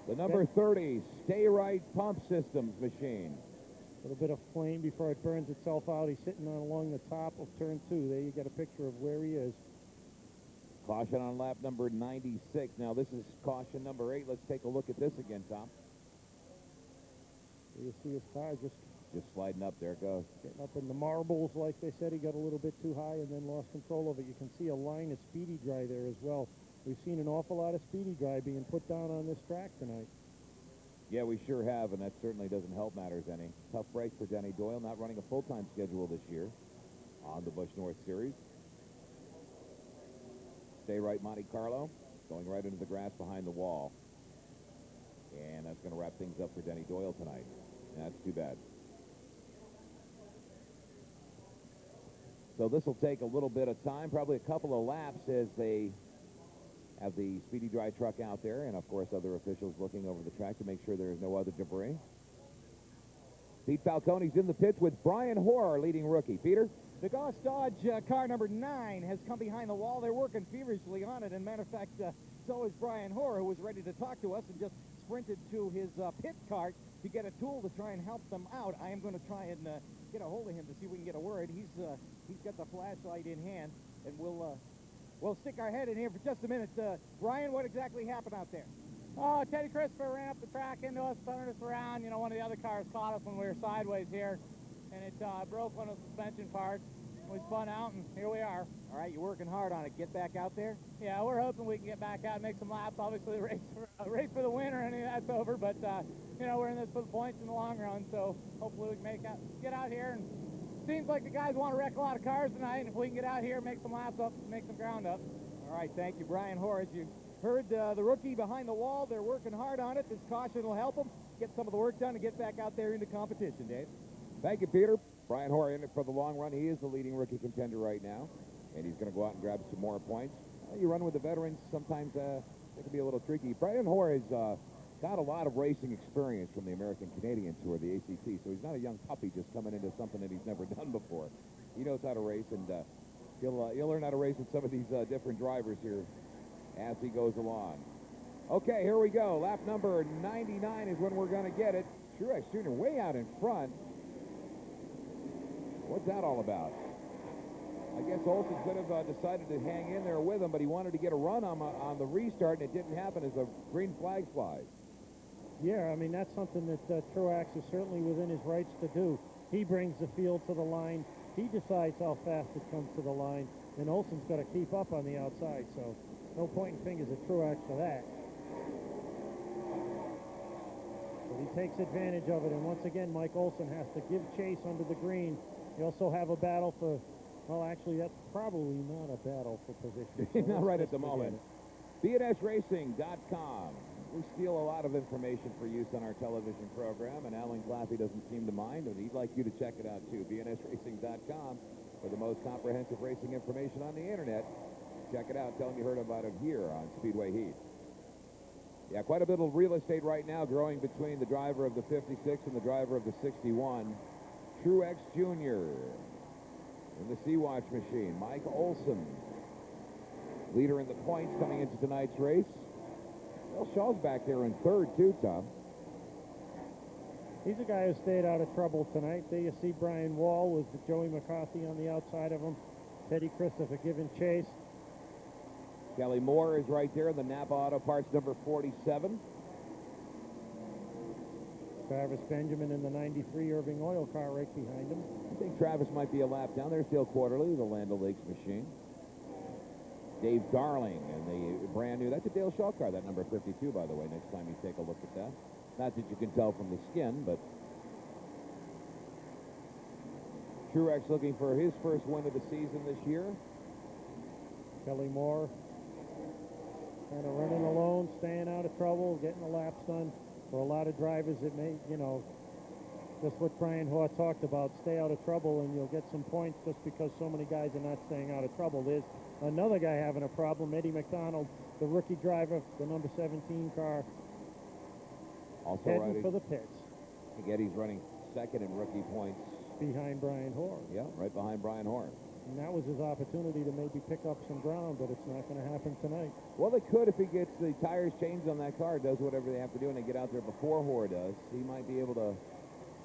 The number 30 Stay Right Pump Systems machine. A little bit of flame before it burns itself out. He's sitting on along the top of turn 2. There you get a picture of where he is. Caution on lap number 96. Now this is caution number 8. Let's take a look at this again, Tom. You see his car just sliding up. There it goes. Getting up in the marbles, like they said. He got a little bit too high and then lost control of it. You can see a line of speedy dry there as well. We've seen an awful lot of speedy dry being put down on this track tonight. Yeah, we sure have, and that certainly doesn't help matters any. Tough break for Denny Doyle, not running a full-time schedule this year on the Busch North Series. Stay Right Monte Carlo, going right into the grass behind the wall. And that's going to wrap things up for Denny Doyle tonight. That's too bad. So this will take a little bit of time, probably a couple of laps as they have the speedy dry truck out there, and of course other officials looking over the track to make sure there is no other debris. Pete Falcone's in the pits with Brian Hoare, our leading rookie. Peter? The Goss Dodge car number 9 has come behind the wall. They're working feverishly on it. And matter of fact, so is Brian Hoare, who was ready to talk to us and just sprinted to his pit cart to get a tool to try and help them out. I am going to try and get a hold of him to see if we can get a word. He's got the flashlight in hand, and we'll stick our head in here for just a minute. Brian, what exactly happened out there? Oh, Teddy Christopher ran up the track into us, thundered us around. You know, one of the other cars caught us when we were sideways here, and it broke one of the suspension parts. We spun out, and here we are. All right, you're working hard on it. Get back out there? Yeah, we're hoping we can get back out and make some laps. Obviously, the race for the win or any of that's over, but, you know, we're in this for the points in the long run, so hopefully we can get out here. And seems like the guys want to wreck a lot of cars tonight, and if we can get out here, make some laps up, make some ground up. All right, thank you, Brian Horace. You heard the rookie behind the wall. They're working hard on it. This caution will help them get some of the work done and get back out there into competition, Dave. Thank you, Peter. Brian Hoare in it for the long run. He is the leading rookie contender right now, and he's going to go out and grab some more points. You run with the veterans, sometimes it can be a little tricky. Brian Hoare has got a lot of racing experience from the American Canadian Tour, the ACT, so he's not a young puppy just coming into something that he's never done before. He knows how to race, and he'll learn how to race with some of these different drivers here as he goes along. Okay, here we go. Lap number 99 is when we're going to get it. Truex Jr. way out in front. What's that all about? I guess Olsen could have decided to hang in there with him, but he wanted to get a run on the restart, and it didn't happen as the green flag flies. Yeah, I mean, that's something that Truex is certainly within his rights to do. He brings the field to the line. He decides how fast it comes to the line, and Olsen's got to keep up on the outside, so no pointing fingers at Truex for that. But he takes advantage of it, and once again, Mike Olsen has to give chase under the green. You also have a battle for, well, actually, that's probably not a battle for position. So not right at the moment. BNSRacing.com. We steal a lot of information for use on our television program, and Alan Claffey doesn't seem to mind, and he'd like you to check it out, too. BNSRacing.com for the most comprehensive racing information on the Internet. Check it out. Tell them you heard about it here on Speedway Heat. Yeah, quite a bit of real estate right now growing between the driver of the 56 and the driver of the 61. Truex Jr. in the Sea-Watch machine. Mike Olsen, leader in the points coming into tonight's race. Well, Shaw's back there in third, too, Tom. He's a guy who stayed out of trouble tonight. There you see Brian Wall with Joey McCarthy on the outside of him. Teddy Christopher giving chase. Kelly Moore is right there in the Napa Auto Parts number 47. Travis Benjamin in the 93 Irving Oil car right behind him. I think Travis might be a lap down. There's Dale Quarterly, the Land O'Lakes machine. Dave Darling and the brand new, that's a Dale Shaw car, that number 52, by the way, next time you take a look at that. Not that you can tell from the skin, but Truex looking for his first win of the season this year. Kelly Moore kind of running alone, staying out of trouble, getting the laps done. For a lot of drivers, it may, you know, just what Brian Hoare talked about, stay out of trouble and you'll get some points just because so many guys are not staying out of trouble. There's another guy having a problem, Eddie McDonald, the rookie driver, the number 17 car, Also heading riding for the pits. I think Eddie's running second in rookie points. Behind Brian Hoare. Yeah, right behind Brian Hoare. And that was his opportunity to maybe pick up some ground, but it's not going to happen tonight. Well, they could if he gets the tires changed on that car, does whatever they have to do, and they get out there before Hoare does. He might be able to...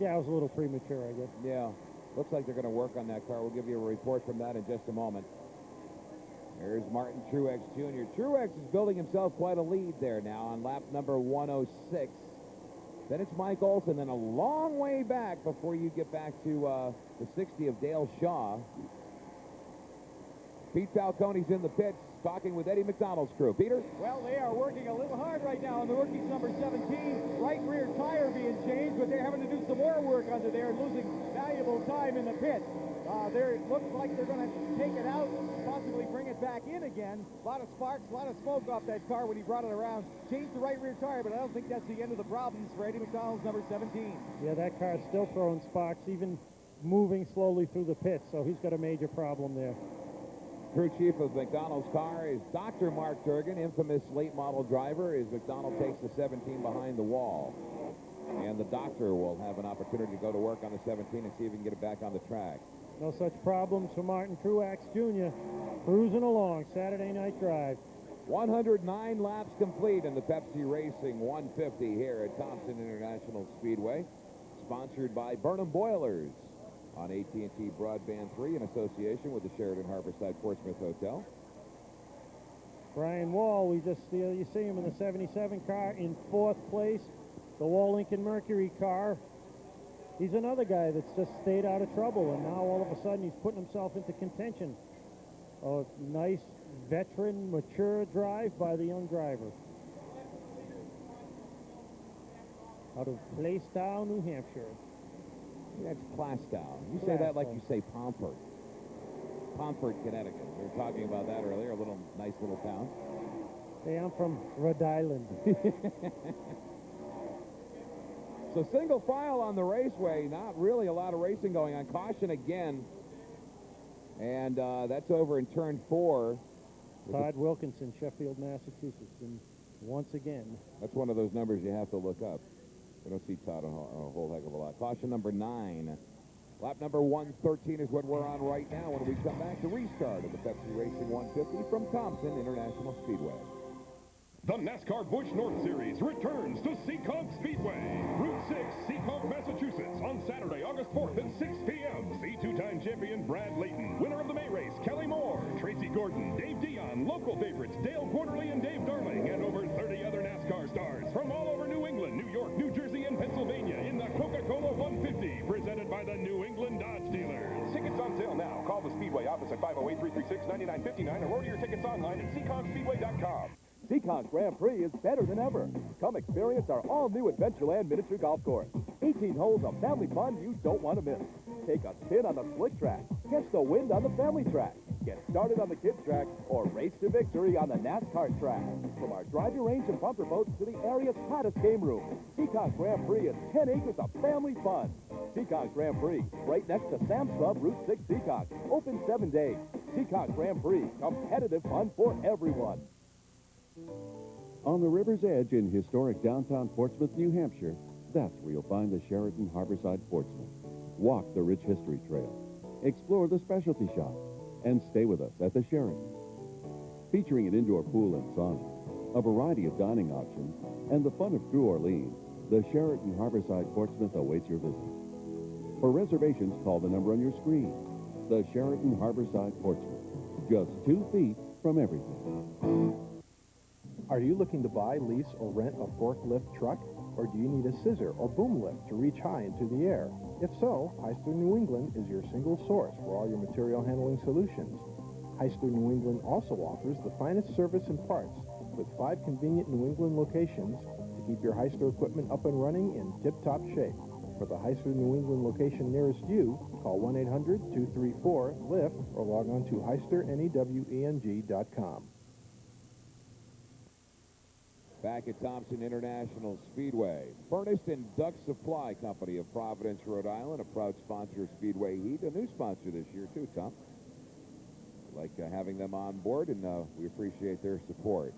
Yeah, it was a little premature, I guess. Yeah, looks like they're going to work on that car. We'll give you a report from that in just a moment. There's Martin Truex Jr. Truex is building himself quite a lead there now on lap number 106. Then it's Mike Olson, then a long way back before you get back to the 60 of Dale Shaw. Pete Falcone's in the pits, talking with Eddie McDonald's crew. Peter? Well, they are working a little hard right now on the rookie's number 17. Right rear tire being changed, but they're having to do some more work under there, losing valuable time in the pit. It looks like they're going to take it out, possibly bring it back in again. A lot of sparks, a lot of smoke off that car when he brought it around. Changed the right rear tire, but I don't think that's the end of the problems for Eddie McDonald's number 17. Yeah, that car's still throwing sparks, even moving slowly through the pits, so he's got a major problem there. Crew chief of McDonald's car is Dr. Mark Turgan, infamous late model driver, as McDonald takes the 17 behind the wall. And the doctor will have an opportunity to go to work on the 17 and see if he can get it back on the track. No such problems for Martin Truex Jr. Cruising along, Saturday night drive. 109 laps complete in the Pepsi Racing 150 here at Thompson International Speedway. Sponsored by Burnham Boilers on AT&T Broadband 3 in association with the Sheraton Harborside Portsmouth Hotel. Brian Wall, you see him in the 77 car in 4th place. The Wall Lincoln Mercury car. He's another guy that's just stayed out of trouble, and now all of a sudden he's putting himself into contention. A nice, veteran, mature drive by the young driver. Out of Plaistow, New Hampshire. That's Plaistow. You say that like you say Pomfret. Pomfret, Connecticut. We were talking about that earlier, a nice little town. Hey, I'm from Rhode Island. So single file on the raceway, not really a lot of racing going on. Caution again, and that's over in turn 4. Todd Wilkinson, Sheffield, Massachusetts, and once again. That's one of those numbers you have to look up. We don't see Todd a whole heck of a lot. Caution number 9. Lap number 113 is what we're on right now when we come back. The restart of the Pepsi Racing 150 from Thompson International Speedway. The NASCAR Busch North Series returns to Seekonk Speedway, Route 6, Seekonk, Massachusetts, on Saturday, August 4th at 6 p.m. See two-time champion Brad Layton, winner of the May race, Kelly Moore, Tracy Gordon, Dave Dion, local favorites Dale Quarterly and Dave Darling, and over 30 other NASCAR stars from all over New England, New York, New Jersey, and Pennsylvania in the Coca-Cola 150, presented by the New England Dodge dealers. Tickets on sale now. Call the Speedway office at 508-336-9959 or order your tickets online at SeekonkSpeedway.com. Seekonk Grand Prix is better than ever. Come experience our all-new Adventureland miniature golf course. 18 holes of family fun you don't want to miss. Take a spin on the slick track. Catch the wind on the family track. Get started on the kids track or race to victory on the NASCAR track. From our drive-your range and bumper boats to the area's hottest game room, Seekonk Grand Prix is 10 acres of family fun. Seekonk Grand Prix, right next to Sam's Club, Route 6 Seekonk. Open 7 days. Seekonk Grand Prix, competitive fun for everyone. On the river's edge in historic downtown Portsmouth, New Hampshire, that's where you'll find the Sheraton Harborside Portsmouth. Walk the rich history trail, explore the specialty shops, and stay with us at the Sheraton. Featuring an indoor pool and sauna, a variety of dining options, and the fun of True Orleans, the Sheraton Harborside Portsmouth awaits your visit. For reservations, call the number on your screen. The Sheraton Harborside Portsmouth, just 2 feet from everything. Are you looking to buy, lease, or rent a forklift truck? Or do you need a scissor or boom lift to reach high into the air? If so, Hyster New England is your single source for all your material handling solutions. Hyster New England also offers the finest service and parts with 5 convenient New England locations to keep your Hyster equipment up and running in tip-top shape. For the Hyster New England location nearest you, call 1-800-234-LIFT or log on to HysterNEWENG.com. Back at Thompson International Speedway. Furnace and Duck Supply Company of Providence, Rhode Island, a proud sponsor of Speedway Heat, a new sponsor this year too, Tom. Like having them on board, and we appreciate their support.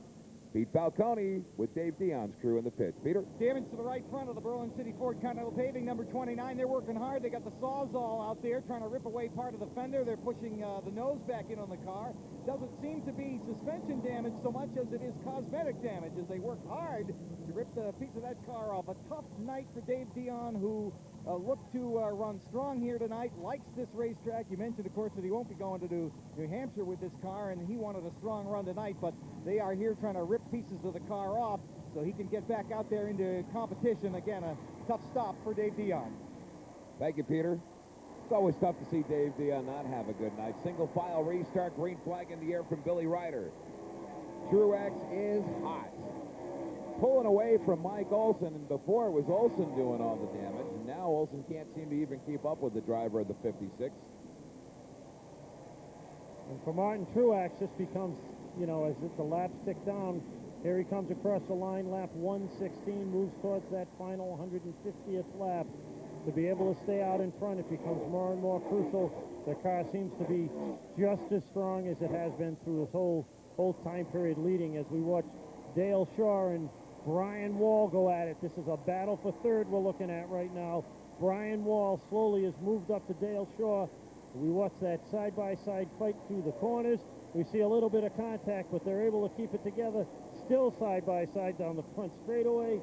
Pete Falcone with Dave Dion's crew in the pits. Peter? Damage to the right front of the Berlin City Ford Continental Paving, number 29. They're working hard. They got the Sawzall out there trying to rip away part of the fender. They're pushing the nose back in on the car. Doesn't seem to be suspension damage so much as it is cosmetic damage as they work hard to rip the piece of that car off. A tough night for Dave Dion, who looked to run strong here tonight, likes this racetrack. You mentioned, of course, that he won't be going to New Hampshire with this car, and he wanted a strong run tonight, but they are here trying to rip pieces of the car off so he can get back out there into competition. Again, a tough stop for Dave Dion. Thank you, Peter. It's always tough to see Dave Dion not have a good night. Single file restart, green flag in the air from Billy Ryder. Truex is hot. Pulling away from Mike Olson, and before it was Olson doing all the damage, and now Olson can't seem to even keep up with the driver of the 56. And for Martin Truex, this becomes, you know, as the laps tick down, here he comes across the line, lap 116, moves towards that final 150th lap. To be able to stay out in front, it becomes more and more crucial. The car seems to be just as strong as it has been through this whole time period leading, as we watch Dale Shaw and Brian Wall go at it. This is a battle for third we're looking at right now. Brian Wall slowly has moved up to Dale Shaw. We watch that side-by-side fight through the corners. We see a little bit of contact, but they're able to keep it together, still side-by-side down the front straightaway.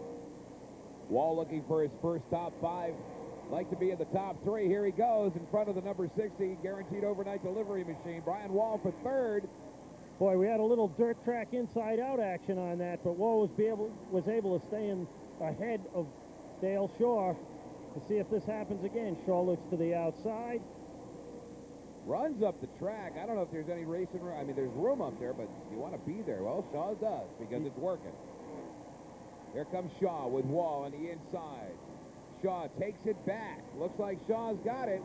Wall looking for his first top five. Like to be in the top three. Here he goes in front of the number 60, guaranteed overnight delivery machine. Brian Wall for third. Boy, we had a little dirt track inside-out action on that, but Wall was able to stay in ahead of Dale Shaw. To see if this happens again. Shaw looks to the outside. Runs up the track. I don't know if there's any racing room. I mean, there's room up there, but you want to be there. Well, Shaw does because it's working. Here comes Shaw with Wall on the inside. Shaw takes it back. Looks like Shaw's got it.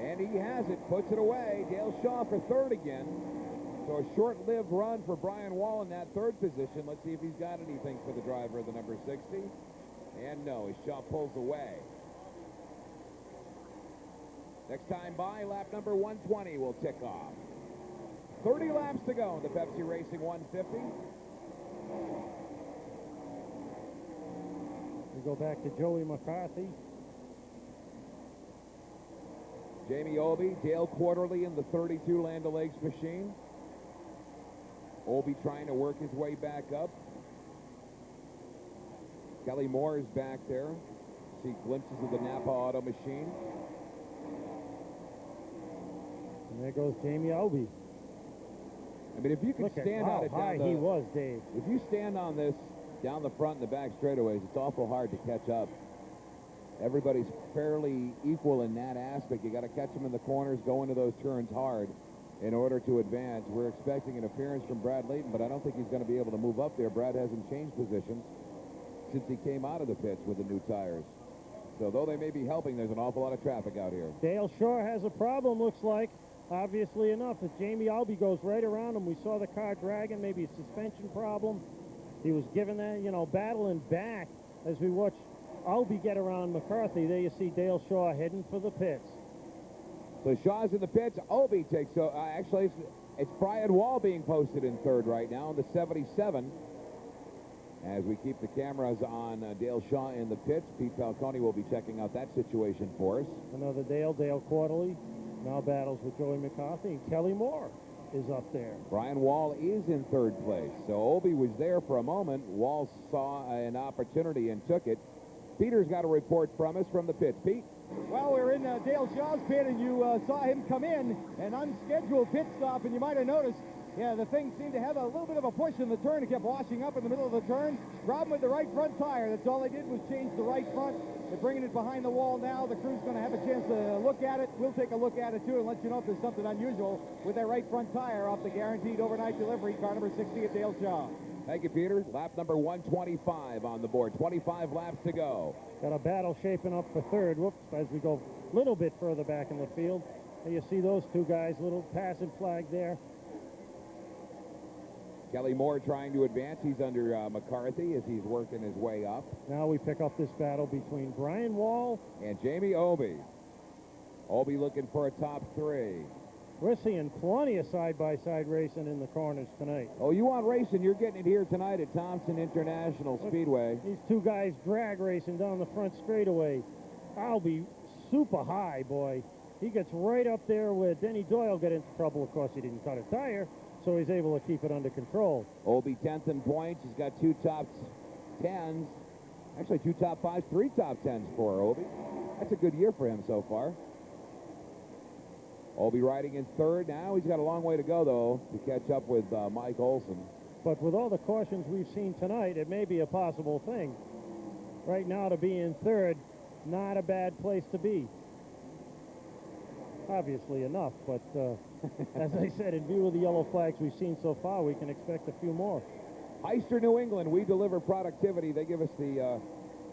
And he has it, puts it away. Dale Shaw for third again. So a short-lived run for Brian Wall in that third position. Let's see if he's got anything for the driver of the number 60. And no, as Shaw pulls away. Next time by, lap number 120 will tick off. 30 laps to go in the Pepsi Racing 150. We go back to Joey McCarthy. Jamie Obey, Dale Quarterly in the 32 Land O'Lakes machine. Obey trying to work his way back up. Kelly Moore is back there. See glimpses of the Napa Auto machine. And there goes Jamie Obey. I mean, if you can stand on it down he was, Dave. If you stand on this down the front and the back straightaways, it's awful hard to catch up. Everybody's fairly equal in that aspect. You got to catch them in the corners, go into those turns hard in order to advance. We're expecting an appearance from Brad Layton, but I don't think he's going to be able to move up there. Brad hasn't changed positions since he came out of the pits with the new tires. So though they may be helping, there's an awful lot of traffic out here. Dale Shaw has a problem, looks like. Obviously enough, as Jamie Albee goes right around him, we saw the car dragging, maybe a suspension problem. He was given that, you know, battling back as we watch Albee get around McCarthy. There you see Dale Shaw heading for the pits. So Shaw's in the pits. Obey takes, actually, it's Brian Wall being posted in third right now in the 77. As we keep the cameras on Dale Shaw in the pits, Pete Falcone will be checking out that situation for us. Another Dale Quarterly now battles with Joey McCarthy, and Kelly Moore is up there. Brian Wall is in third place. So Obey was there for a moment. Wall saw an opportunity and took it. Peter's got a report from us from the pits. Pete? Well, we're in Dale Shaw's pit, and you saw him come in, an unscheduled pit stop, and you might have noticed, yeah, the thing seemed to have a little bit of a push in the turn. It kept washing up in the middle of the turn. Problem with the right front tire. That's all they did was change the right front. They're bringing it behind the wall now. The crew's going to have a chance to look at it. We'll take a look at it, too, and let you know if there's something unusual with that right front tire off the guaranteed overnight delivery, car number 60 at Dale Shaw. Thank you, Peter. Lap number 125 on the board. 25 laps to go. Got a battle shaping up for third. Whoops, as we go a little bit further back in the field. And you see those two guys, little passing flag there. Kelly Moore trying to advance. He's under McCarthy as he's working his way up. Now we pick up this battle between Brian Wall and Jamie Obey. Obey looking for a top 3. We're seeing plenty of side-by-side racing in the corners tonight. Oh, you want racing? You're getting it here tonight at Thompson International Speedway. These two guys drag racing down the front straightaway. I'll be super high, boy. He gets right up there where Denny Doyle got into trouble. Of course, he didn't cut a tire, so he's able to keep it under control. Obey 10th in points. He's got 2 top 10s. Actually, 2 top 5s, 3 top 10s for Obey. That's a good year for him so far. Obey riding in 3rd now. He's got a long way to go, though, to catch up with Mike Olson. But with all the cautions we've seen tonight, it may be a possible thing. Right now, to be in 3rd, not a bad place to be. Obviously enough, but as I said, in view of the yellow flags we've seen so far, we can expect a few more. Heister New England, we deliver productivity. They give us the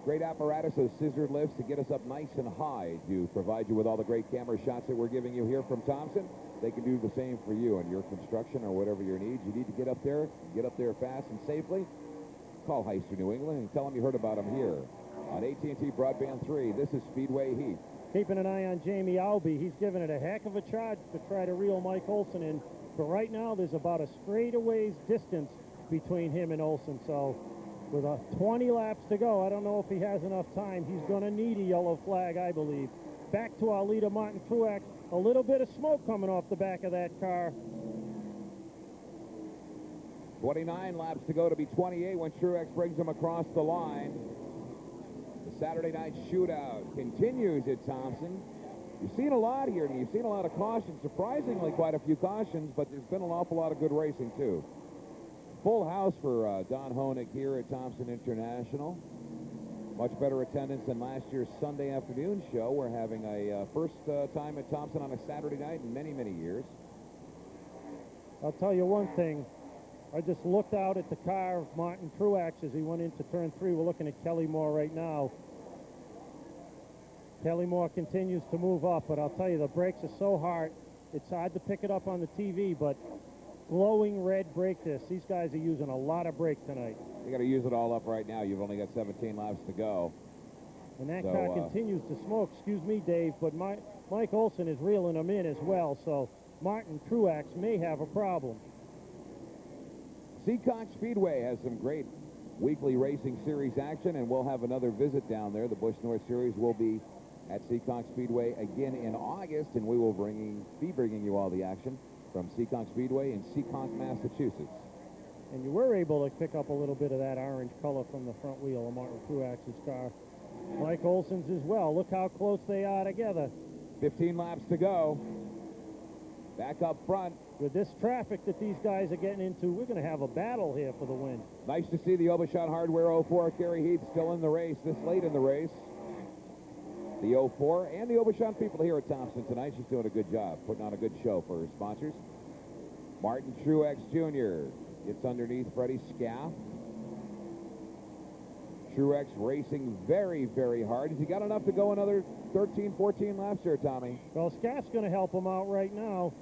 great apparatus, those scissor lifts to get us up nice and high to provide you with all the great camera shots that we're giving you here from Thompson. They can do the same for you in your construction or whatever your needs. You need to get up there fast and safely. Call Heister New England and tell them you heard about them here on AT&T Broadband 3. This is Speedway Heat. Keeping an eye on Jamie Albee. He's given it a heck of a charge to try to reel Mike Olson in. But right now, there's about a straightaways distance between him and Olson. So with 20 laps to go, I don't know if he has enough time. He's going to need a yellow flag, I believe. Back to our leader, Martin Truex. A little bit of smoke coming off the back of that car. 29 laps to go to be 28 when Truex brings him across the line. The Saturday night shootout continues at Thompson. You've seen a lot here, and you've seen a lot of cautions. Surprisingly, quite a few cautions, but there's been an awful lot of good racing, too. Full house for Don Honig here at Thompson International. Much better attendance than last year's Sunday afternoon show. We're having a first time at Thompson on a Saturday night in many, many years. I'll tell you one thing. I just looked out at the car of Martin Truex as he went into turn 3. We're looking at Kelly Moore right now. Kelly Moore continues to move up, but I'll tell you, the brakes are so hard, it's hard to pick it up on the TV, but glowing red brake discs. These guys are using a lot of brake tonight. You got to use it all up right now. You've only got 17 laps to go. And that car continues to smoke. Excuse me, Dave, but Mike Olson is reeling them in as well, so Martin Truex may have a problem. Seekonk Speedway has some great weekly racing series action, and we'll have another visit down there. The Busch North Series will be at Seekonk Speedway again in August, and we will be bringing you all the action from Seekonk Speedway in Seekonk, Massachusetts. And you were able to pick up a little bit of that orange color from the front wheel of Martin Truex's car. Mike Olson's as well. Look how close they are together. 15 laps to go. Back up front. With this traffic that these guys are getting into, we're going to have a battle here for the win. Nice to see the Obashan Hardware 04 Carrie Heath still in the race, this late in the race. The 04 and the Obashan people here at Thompson tonight. She's doing a good job, putting on a good show for her sponsors. Martin Truex Jr. gets underneath Freddie Scaff. Truex racing very, very hard. Has he got enough to go another 13, 14 laps here, Tommy? Well, Scaff's going to help him out right now.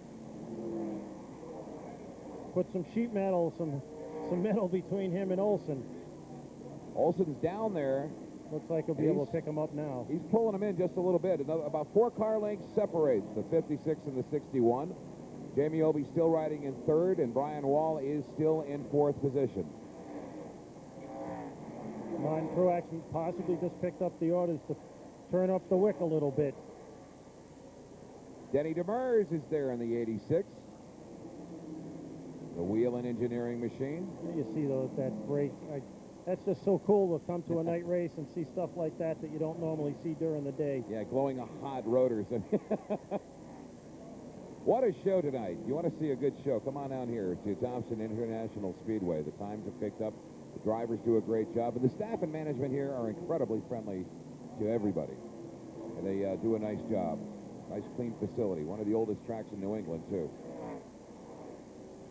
Put some sheet metal, some metal between him and Olson. Olson's down there. Looks like he'll be able to pick him up now. He's pulling him in just a little bit. About 4 car lengths separate the 56 and the 61. Jamie Obey still riding in 3rd, and Brian Wall is still in 4th position. Martin Truex possibly just picked up the orders to turn up the wick a little bit. Denny Demers is there in the 86. The wheel and engineering machine. You see that brake. That's just so cool to come to a night race and see stuff like that you don't normally see during the day. Yeah, glowing hot rotors. What a show tonight. You want to see a good show, come on down here to Thompson International Speedway. The times are picked up. The drivers do a great job. And the staff and management here are incredibly friendly to everybody. And they do a nice job. Nice, clean facility. One of the oldest tracks in New England, too.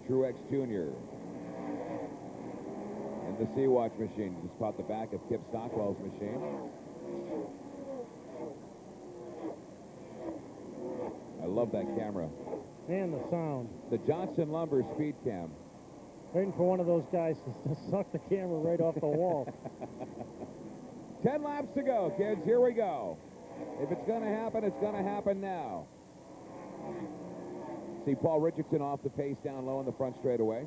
Truex Jr. And the Sea-Watch machine. Just caught the back of Kip Stockwell's machine. I love that camera. And the sound. The Johnson Lumber Speed Cam. Waiting for one of those guys to suck the camera right off the wall. 10 laps to go, kids. Here we go. If it's going to happen, it's going to happen now. See Paul Richardson off the pace down low in the front straightaway.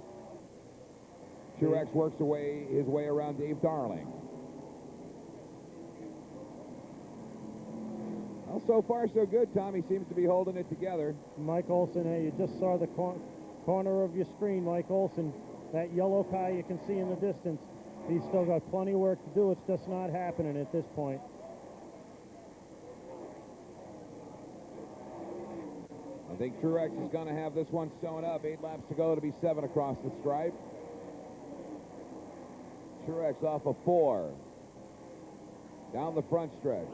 Truex works his way around Dave Darling. Well, so far so good, Tom. He seems to be holding it together. Mike Olson, hey, you just saw the corner of your screen, Mike Olson. That yellow car you can see in the distance. He's still got plenty of work to do. It's just not happening at this point. I think Truex is going to have this one sewn up. 8 laps to go to be 7 across the stripe. Truex off of 4. Down the front stretch.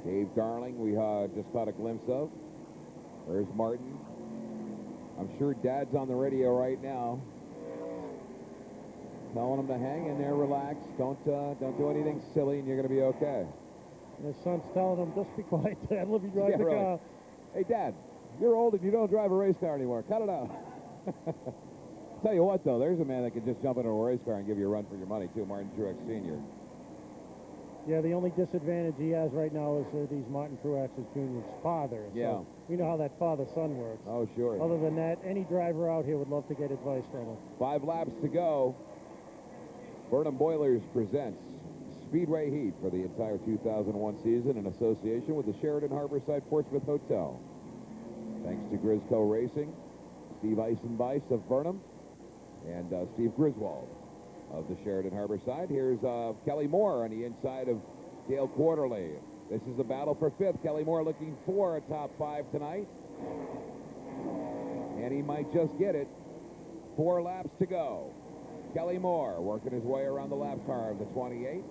Dave Darling, we just caught a glimpse of. There's Martin. I'm sure Dad's on the radio right now, telling him to hang in there, relax, don't do anything silly, and you're going to be okay. And his son's telling him, just be quiet, Dad. Let me drive the car. Hey, Dad, you're old and you don't drive a race car anymore. Cut it out. Tell you what, though, there's a man that can just jump into a race car and give you a run for your money, too, Martin Truex Sr. Yeah, the only disadvantage he has right now is he's Martin Truex Jr.'s father. Yeah. So we know how that father-son works. Oh, sure. Other than that, any driver out here would love to get advice from him. 5 laps to go. Burnham Boilers presents Speedway Heat for the entire 2001 season in association with the Sheraton Harborside Portsmouth Hotel. Thanks to Grisco Racing, Steve Eisenbeiss of Burnham, and Steve Griswold of the Sheraton Harborside. Here's Kelly Moore on the inside of Dale Quarterly. This is the battle for 5th. Kelly Moore looking for a top 5 tonight. And he might just get it. 4 laps to go. Kelly Moore working his way around the lap car of the 28.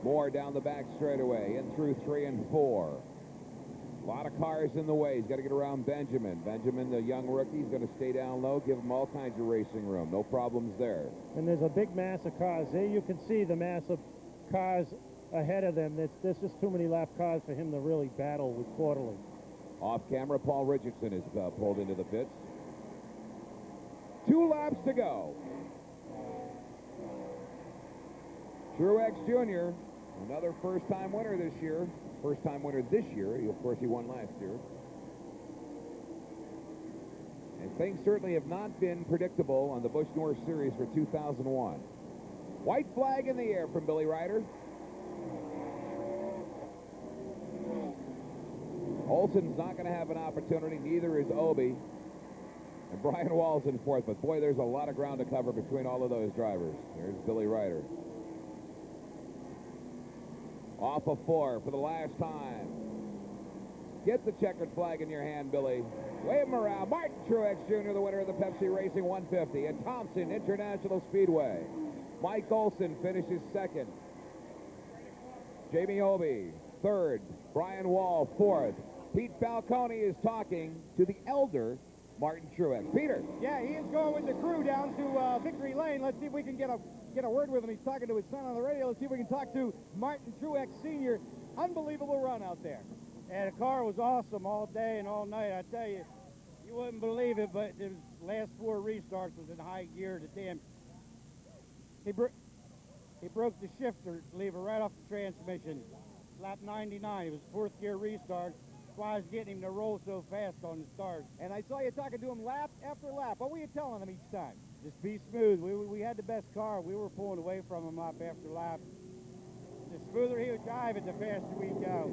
Moore down the back straightaway, in through 3 and 4. A lot of cars in the way. He's got to get around Benjamin. Benjamin, the young rookie, is going to stay down low, give him all kinds of racing room. No problems there. And there's a big mass of cars. There you can see the mass of cars ahead of them. There's just too many lap cars for him to really battle with Quarterly. Off camera, Paul Richardson is pulled into the pits. 2 laps to go. Truex Jr., another first-time winner this year. First-time winner this year. Of course, he won last year. And things certainly have not been predictable on the Busch North Series for 2001. White flag in the air from Billy Ryder. Olson's not going to have an opportunity. Neither is Obi. And Brian Wall's in 4th. But, boy, there's a lot of ground to cover between all of those drivers. There's Billy Ryder. Off of 4 for the last time. Get the checkered flag in your hand, Billy. Wave him around. Martin Truex Jr., the winner of the Pepsi Racing 150 at Thompson International Speedway. Mike Olson finishes 2nd. Jamie Obi, 3rd. Brian Wall, 4th. Pete Falcone is talking to the elder Martin Truex. Peter. Yeah, he is going with the crew down to Victory Lane. Let's see if we can get a word with him. He's talking to his son on the radio. Let's see if we can talk to Martin Truex Sr. Unbelievable run out there. Yeah, the car was awesome all day and all night. I tell you, you wouldn't believe it, but the last 4 restarts was in high gear. The damn, he broke the shifter lever right off the transmission. Lap 99. It was 4th gear restart. That's why I was getting him to roll so fast on the start. And I saw you talking to him lap after lap. What were you telling him each time? Just be smooth. We had the best car. We were pulling away from him lap after lap. The smoother he would drive it, the faster we'd go.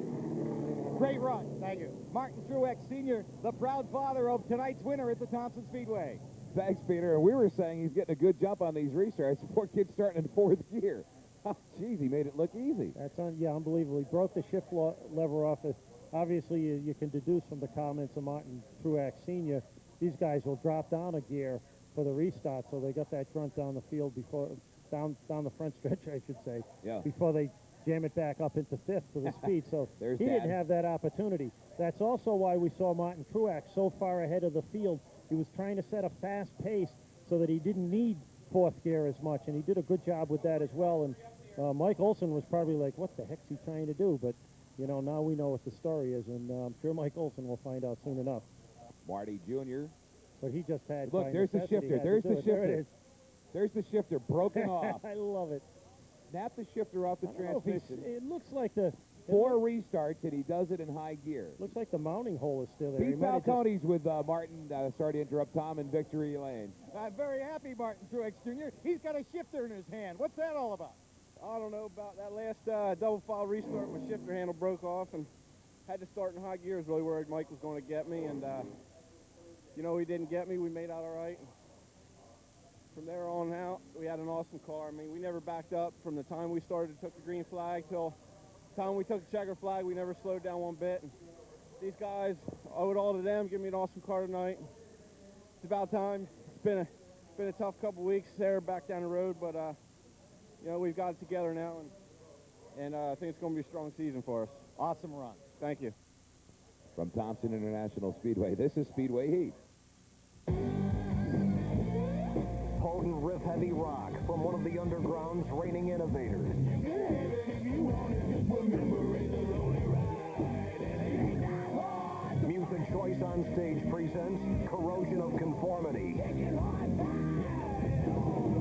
Great run. Thank you. Martin Truex Sr., the proud father of tonight's winner at the Thompson Speedway. Thanks, Peter. And we were saying he's getting a good jump on these restarts. Poor kid's starting in 4th gear. Jeez, he made it look easy. That's unbelievable. He broke the shift lever off. Obviously, you can deduce from the comments of Martin Truex Sr., these guys will drop down a gear for the restart, so they got that grunt down the field before, down the front stretch, I should say, before they jam it back up into 5th for the speed. So he didn't have that opportunity. That's also why we saw Martin Truex so far ahead of the field. He was trying to set a fast pace so that he didn't need 4th gear as much, and he did a good job with that as well. And Mike Olson was probably like, what the heck's he trying to do? But, you know, now we know what the story is, and I'm sure Mike Olson will find out soon enough. Marty Jr. But he just had... Look, there's the shifter. There's the shifter. There's the shifter broken off. I love it. Snap the shifter off the transmission. It looks like the... 4 restarts, and he does it in high gear. Looks like the mounting hole is still there. Pete Falcone's with Martin. Sorry to interrupt, Tom, in victory lane. I'm very happy, Martin Truex Jr. He's got a shifter in his hand. What's that all about? I don't know about that last double file restart. My shifter handle broke off and had to start in high gear. I was really worried Mike was going to get me, and you know, he didn't get me. We made out all right. From there on out, we had an awesome car. I mean, we never backed up from the time we started, took the green flag, till the time we took the checker flag. We never slowed down one bit. And these guys, owe it all to them. Give me an awesome car tonight. It's about time. It's been a tough couple weeks there back down the road, but you know, we've got it together now, and I think it's going to be a strong season for us. Awesome run. Thank you. From Thompson International Speedway, this is Speedway Heat. Potent riff-heavy rock from one of the underground's reigning innovators. Music Choice on Stage presents Corrosion of Conformity.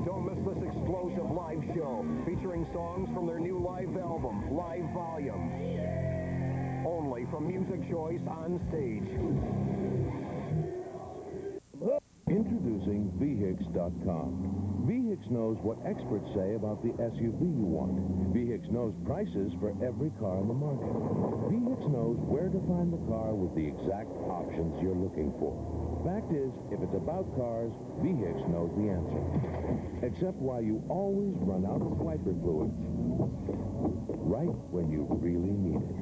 Don't miss this explosive live show featuring songs from their new live album, Live Volume. Only from Music Choice on Stage. Introducing VHIX.com. VHIX knows what experts say about the SUV you want. VHIX knows prices for every car on the market. VHIX knows where to find the car with the exact options you're looking for. Fact is, if it's about cars, VHIX knows the answer. Except why you always run out of wiper fluids. Right when you really need it.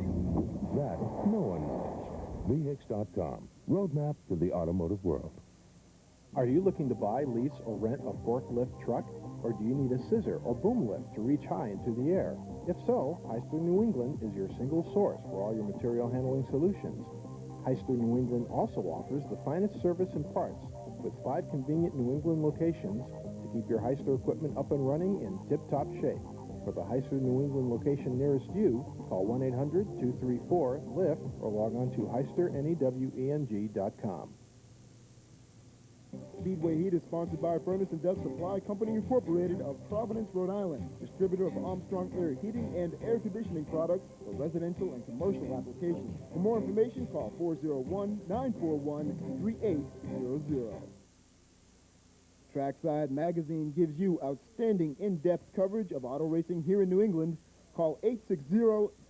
That no one knows. VHIX.com. Roadmap to the automotive world. Are you looking to buy, lease, or rent a forklift truck? Or do you need a scissor or boom lift to reach high into the air? If so, Hyster New England is your single source for all your material handling solutions. Hyster New England also offers the finest service and parts with 5 convenient New England locations to keep your Hyster equipment up and running in tip-top shape. For the Hyster New England location nearest you, call 1-800-234-LIFT or log on to HysterNEWENG.com. Speedway Heat is sponsored by Furnace and Dust Supply Company Incorporated of Providence, Rhode Island, distributor of Armstrong Air Heating and Air Conditioning products for residential and commercial applications. For more information, call 401-941-3800. Trackside Magazine gives you outstanding in-depth coverage of auto racing here in New England. Call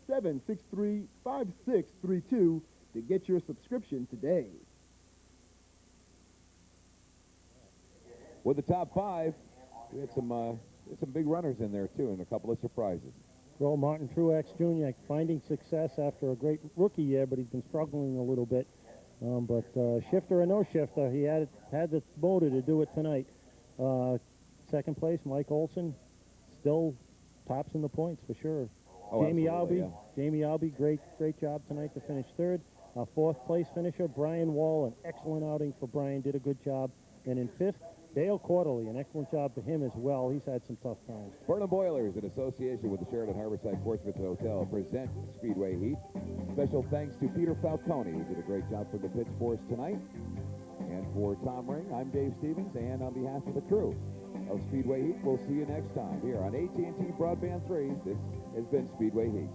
860-763-5632 to get your subscription today. With the top 5, we had some big runners in there, too, and a couple of surprises. Well, Martin Truex Jr. finding success after a great rookie year, but he's been struggling a little bit. But shifter or no shifter, he had the motor to do it tonight. Second place, Mike Olson, still tops in the points for sure. Oh, Jamie absolutely, Albee, great job tonight to finish third. Fourth place finisher, Brian Wall, an excellent outing for Brian, did a good job. And in fifth, Dale Quarterly, an excellent job for him as well. He's had some tough times. Burnham Boilers, in association with the Sheraton Harborside Portsmouth Hotel, present Speedway Heat. Special thanks to Peter Falcone, who did a great job for the pits for us tonight. And for Tom Ring, I'm Dave Stevens, and on behalf of the crew of Speedway Heat, we'll see you next time here on AT&T Broadband 3. This has been Speedway Heat.